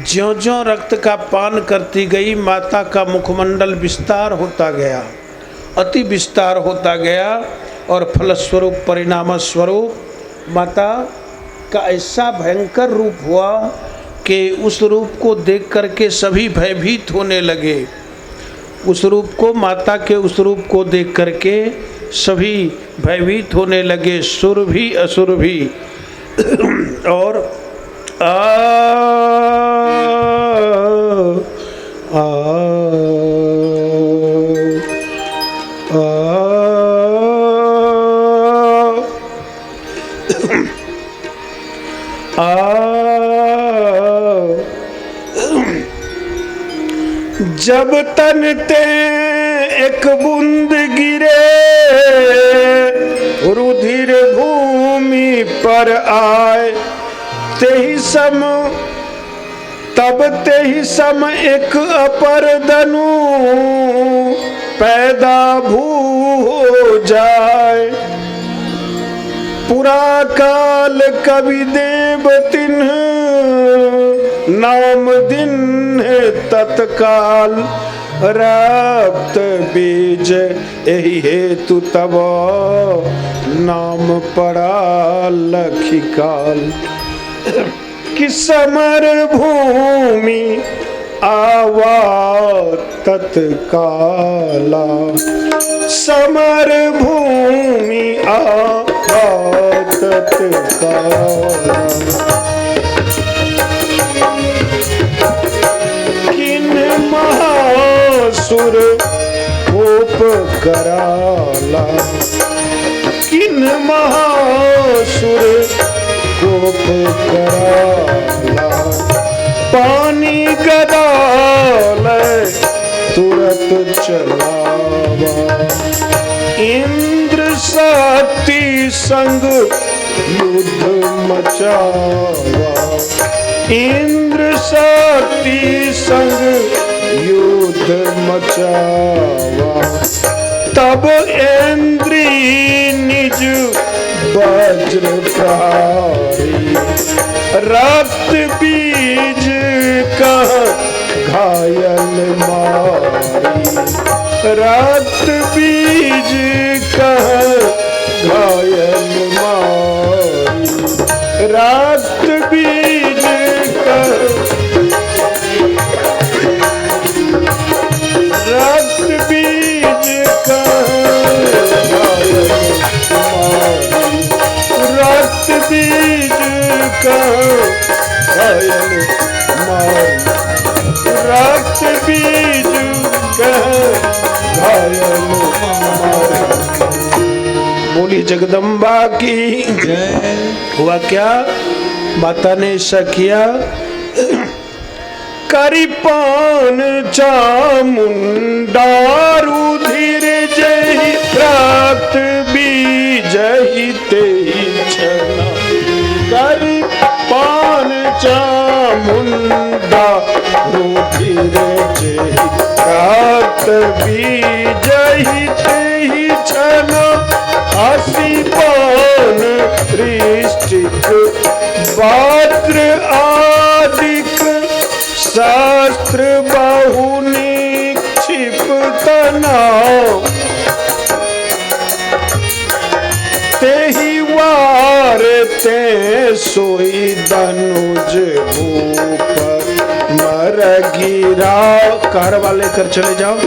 ज्यों-ज्यों रक्त का पान करती गई माता का मुखमंडल विस्तार होता गया, अति विस्तार होता गया, और फलस्वरूप परिणाम स्वरूप माता का ऐसा भयंकर रूप हुआ कि उस रूप को देख करके सभी भयभीत होने लगे। उस रूप को, माता के उस रूप को देख करके सभी भयभीत होने लगे, सुर भी असुर भी। और जब तन ते एक बूंद गिरे रुधिर भूमि पर आए, तेहि सम तब तेहि सम एक अपर दनु पैदा भू हो जाए। पुरा काल कवि देव तिन्ह नाम दिन तत्काल, रक्त बीज एहि हेतु तब नाम पड़ा लखिकाल। कि समर भूमि आवा तत्काला, समर भूमि आवा तत्काला। किन महासुर कोप कराला, किन महासुर कोप कराला। पानी गदाल तुरत चलावा, इंद्र शक्ति संग युद्ध मचावा, इंद्र शक्ति संग युद्ध मचावा। तब इंद्री निज वज्र प्रहारी, रक्त बीज कह घायल मारी, रक्त बीज कह घायल मारी, रक्त बीज कह रक्त बीज कह घायल मारी, रक्त बीज कह घायल मारी, रक्त बीज कह घायल मारी। बोली जगदम्बा की जय। हुआ क्या, माता ने ऐसा किया, करिपान चामुंडा रुधिर जहि प्राप्त बीजहि तेहि क्षणा, करिपान चामुंडा रुधिर जहि बीज ही छन आसी पान वृश्चिक भाद्र आदिक शास्त्र बहुनी क्षिपतना तेहि वार ते सोई धनुज भूप मर गिरा। कार वाले कर चले जाओ।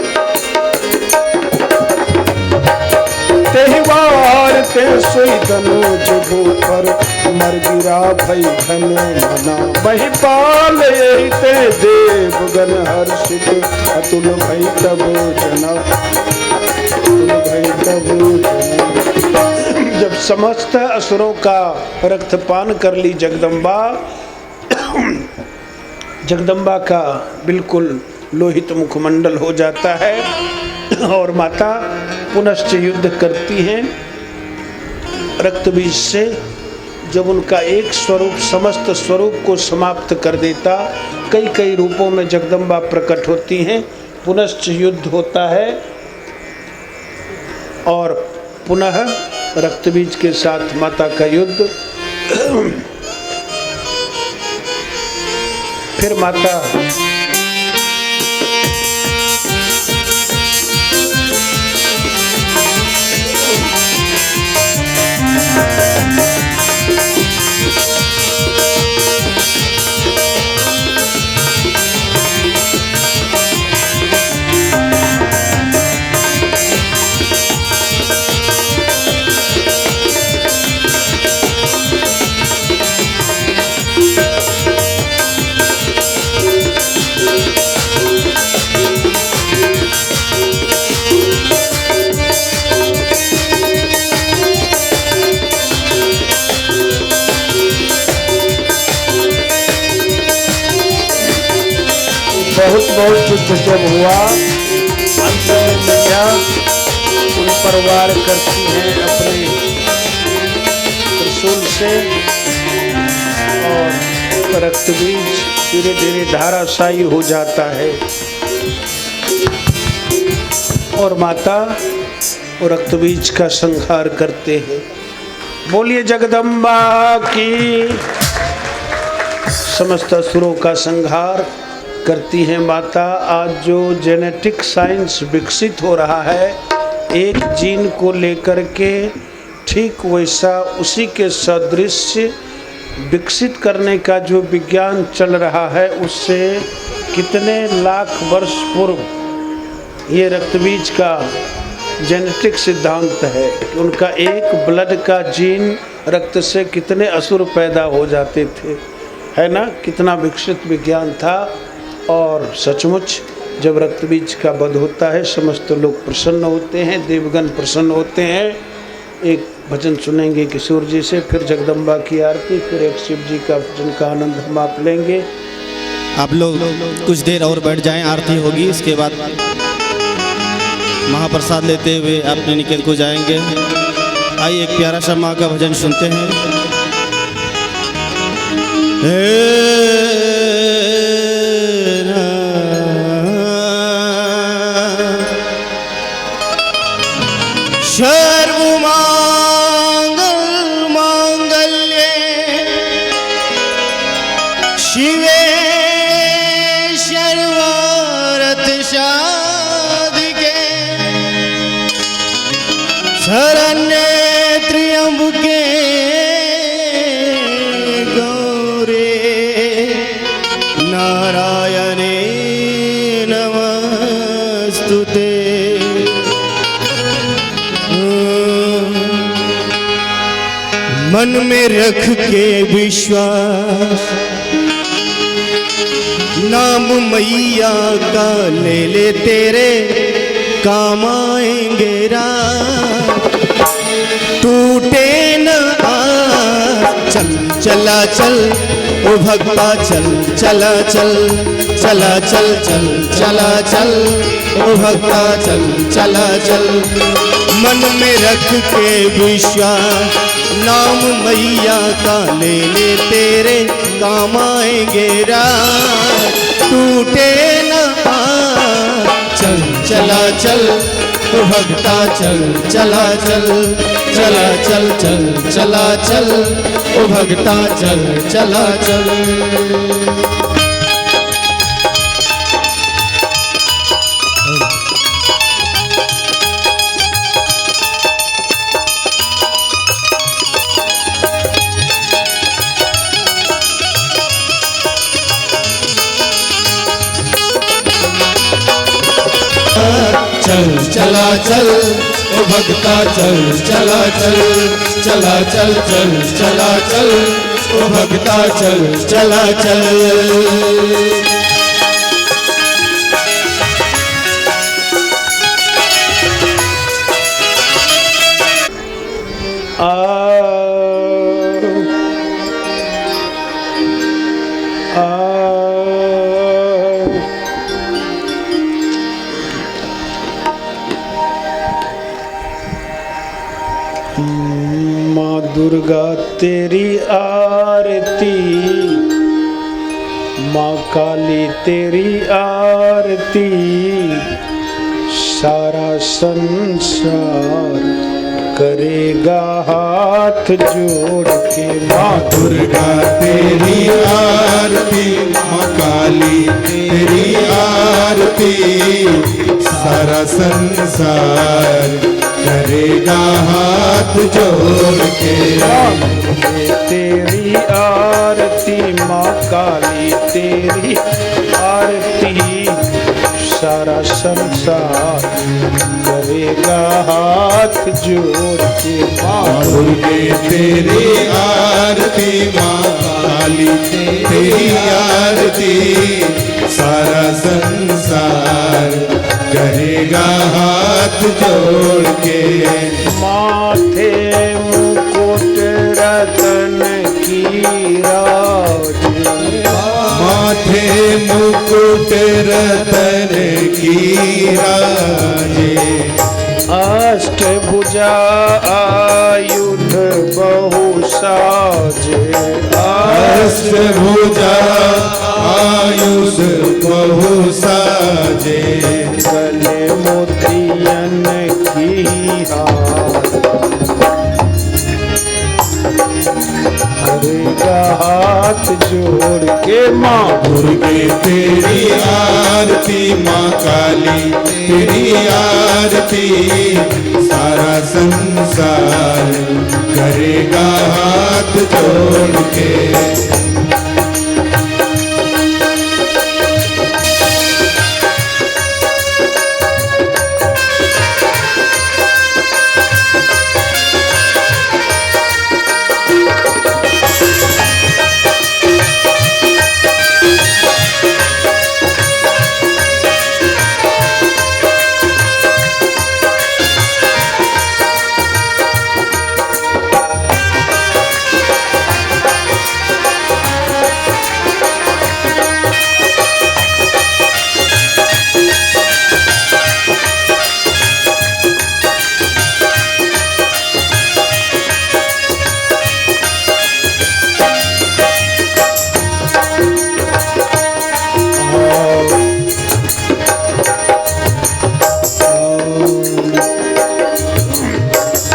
तेहि वार ते सोई धनुज भूपर मर गिरा भई धन मना वही पाल यही ते देवगन हर्षित अतुल भई तब जना अतुल भई तब जना। जब समस्त असुरों का रक्तपान कर ली जगदम्बा, जगदम्बा का बिल्कुल लोहित मुखमंडल हो जाता है और माता पुनश्च युद्ध करती हैं रक्तबीज से। जब उनका एक स्वरूप समस्त स्वरूप को समाप्त कर देता, कई कई रूपों में जगदम्बा प्रकट होती हैं। पुनश्च युद्ध होता है और पुनः रक्तबीज के साथ माता का युद्ध। फिर माता बहुत युद्ध जब हुआ, अंत में मैया उन पर वार करती हैं अपने त्रिशूल से और रक्तबीज धीरे धीरे धाराशायी हो जाता है और माता और रक्तबीज का संहार करते हैं। बोलिए जगदम्बा की। समस्त असुरों का संहार करती हैं माता। आज जो जेनेटिक साइंस विकसित हो रहा है, एक जीन को लेकर के ठीक वैसा उसी के सदृश विकसित करने का जो विज्ञान चल रहा है, उससे कितने लाख वर्ष पूर्व ये रक्तबीज का जेनेटिक सिद्धांत है कि उनका एक ब्लड का जीन रक्त से कितने असुर पैदा हो जाते थे, है ना। कितना विकसित विज्ञान था। और सचमुच जब रक्तबीज का वध होता है, समस्त लोग प्रसन्न होते हैं, देवगण प्रसन्न होते हैं। एक भजन सुनेंगे किशोर जी से, फिर जगदम्बा की आरती, फिर एक शिव जी का भजन का आनंद हम आप लेंगे। आप लोग कुछ देर और बैठ जाएं, आरती होगी, इसके बाद महाप्रसाद लेते हुए अपने निकेत को जाएंगे। आइए एक प्यारा सा माँ का भजन सुनते हैं। सर्वमंगल मांगल्ये शिवे सर्वार्थ साधिके शरण्ये त्र्यंबके गौरे नारायणे नमस्तुते। मन में रख के विश्वास नाम मैया का ले ले, तेरे काम आएंगे रात। टूटे न आस, चल चला चल ओ भक्ता, चल चला चल, चला चल चल चला चल ओ भक्ता, चल चला चल। मन में रख के विश्वास नाम मैया का ले ले, तेरे काम आएंगे रात। टूटे न आ, चल चला चल ओ भगता चल चला चल चला चल चल चला चल ओ भगता चल चला चल चल चला चल ओ भगता चल चला चल चला चल चल चला चल ओ भगता चल चला चल माँ दुर्गा तेरी आरती, माँ काली तेरी आरती, सारा संसार करेगा हाथ जोड़ के। माँ दुर्गा तेरी आरती, माँ काली तेरी आरती, सारा संसार करेगा हाथ जोड़ के। तेरी आरती, माँ काली तेरी आरती, सारा संसार करेगा हाथ जोड़ के। माँ दुर्गे तेरी आरती, माँ काली तेरी आरती, सारा संसार करेगा हाथ जोड़ के। माथे मुकुट रतन की राज, माथे मुकुट रतन की राजे, अष्टभुजा आयुध बहु साजे, अष्टभुजा आयुष बहु साजे, गले मोतियन की हार, करेगा हाथ जोड़ के। माँ दुर्गे तेरी आरती, माँ काली तेरी आरती, सारा संसार करेगा हाथ जोड़ के।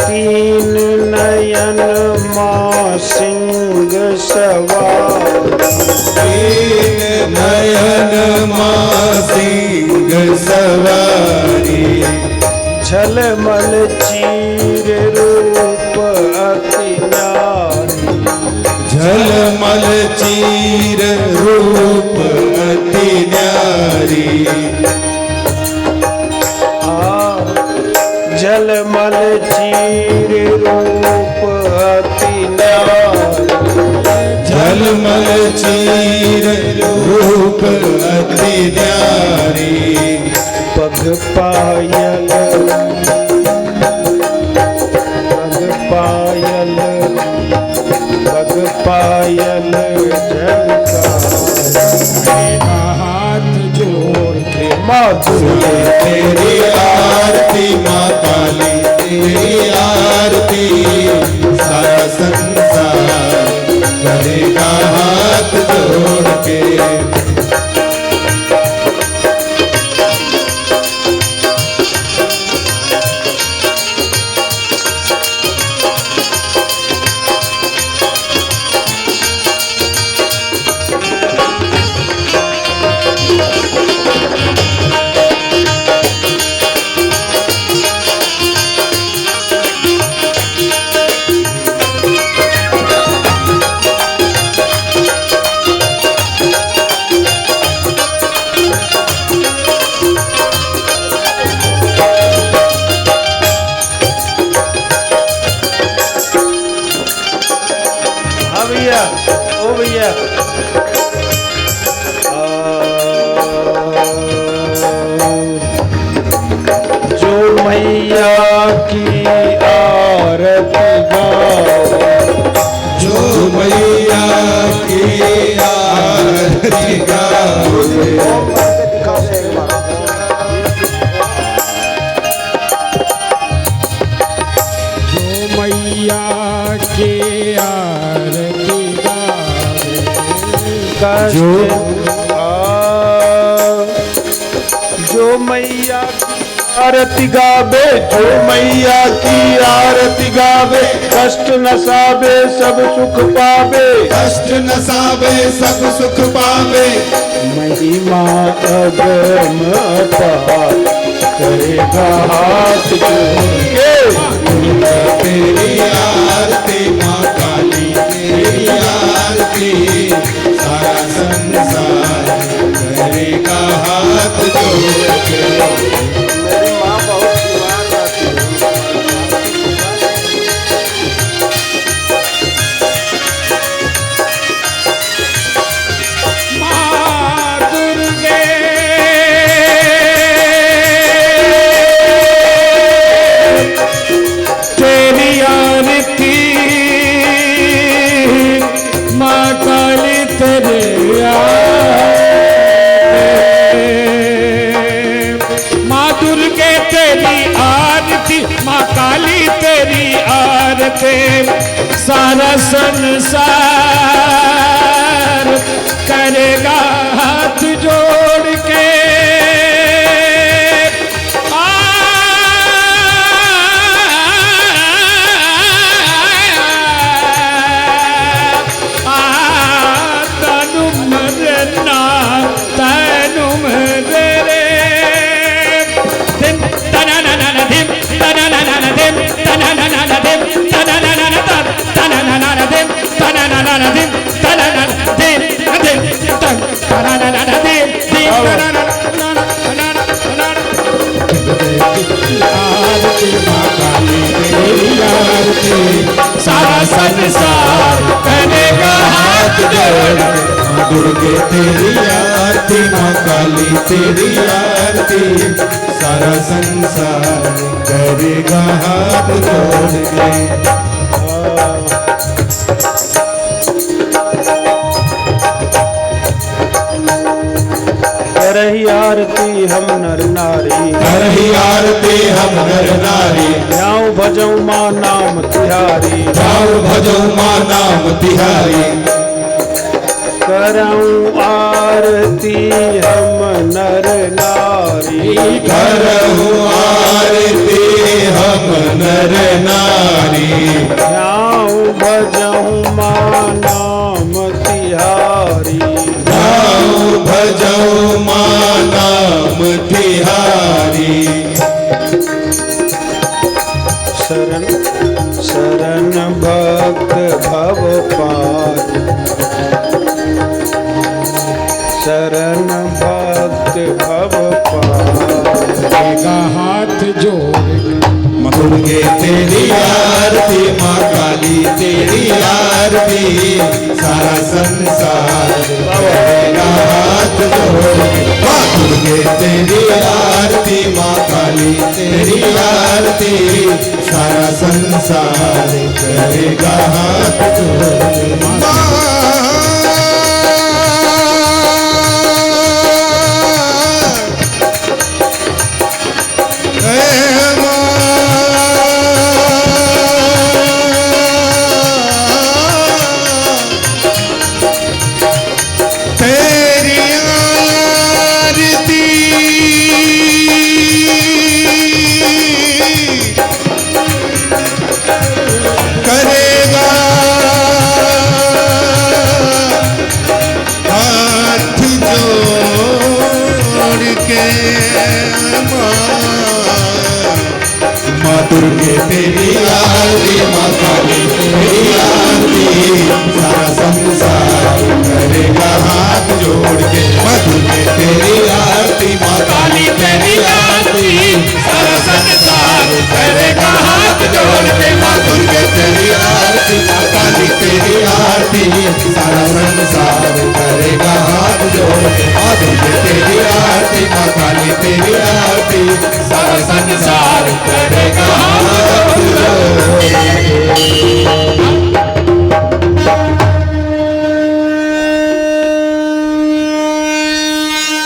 तीन नयन माँ सिंह सवार, तीन नयन माँ सिंह सवारी, झलमल चीर रूप अति न्यारी, झलमल चीर रूप अति न्यारी, झलमल चीर रूप अति न्यारी, झलमल चीर रूप अति न्यारी, पग पायल पग पायल पग पायल झनका हाथ जोड़ के। माँ दुर्गे तेरी आरती, माँ काली तेरी आरती, सारा संसार करेगा हाथ जोड़ के। भैया जो मैया की आरती गाओ जो मैया की आरती गावे मैया के आरती गावे जो मैया आरती गावे जो मैया की आरती गावे कष्ट नसावे सब सुख पावे कष्ट नसावे सब सुख पावे महिमा अगम अपार करेगा हाथ जोड़ के तेरी आरती माँ काली तेरी आरती सारा संसार करेगा हाथ जोड़ के मेरी माँ बहुत बीमार रहती है माँ दुर्गे तेरी आरती माँ काली तेरे माँ दुर्गे तेरी आरती माँ काली तेरी आरती सारा संसार करेगा हाथ जोड़ के तनु मरना तनु मरे दिन तना ना ना दिन तना ना ना दिन तना ना ना दिन तना ना ना तना ना ना दिन तना ना ना दिन तना ना दिन दिन तना ना ना दिन आरती माँ काली तेरी आरती सारा संसार करेगा हाथ जोड़ माँ दुर्गे तेरी आरती माँ काली तेरी आरती सारा संसार करेगा हाथ जोड़ के करही आरती हम नर नारी करही आरती हम नर नारी जाऊं भजऊं माँ नाम तिहारी जाओ भजो माँ नाम तिहारी करऊं आरती हम नर नारी करहु आरती हम नर नारी जाऊं भजऊं माँ नाम तिहारी जाओ भजो माँ नाम तिहारी शरण शरण भक्त भव पार शरण भक्त भव पार हाथ जोड़ माँ दुर्गे तेरी आरती माँ काली तेरी आरती सारा संसार करेगा हाथ जोड़ माँ दुर्गे तेरी आरती माँ काली तेरी आरती सारा संसार करेगा हाथ तेरी आरती करेगा हाथ जोड़ के माँ दुर्गे तेरी आरती माँ काली तेरी आरती सारा संसार करेगा हाथ जोड़ के माँ दुर्गे तेरी आरती माँ काली तेरी आरती सारा संसार करेगा हाथ जोड़ के माँ दुर्गे तेरी आरती माँ काली तेरी आरती सारा संसार संसार करेगा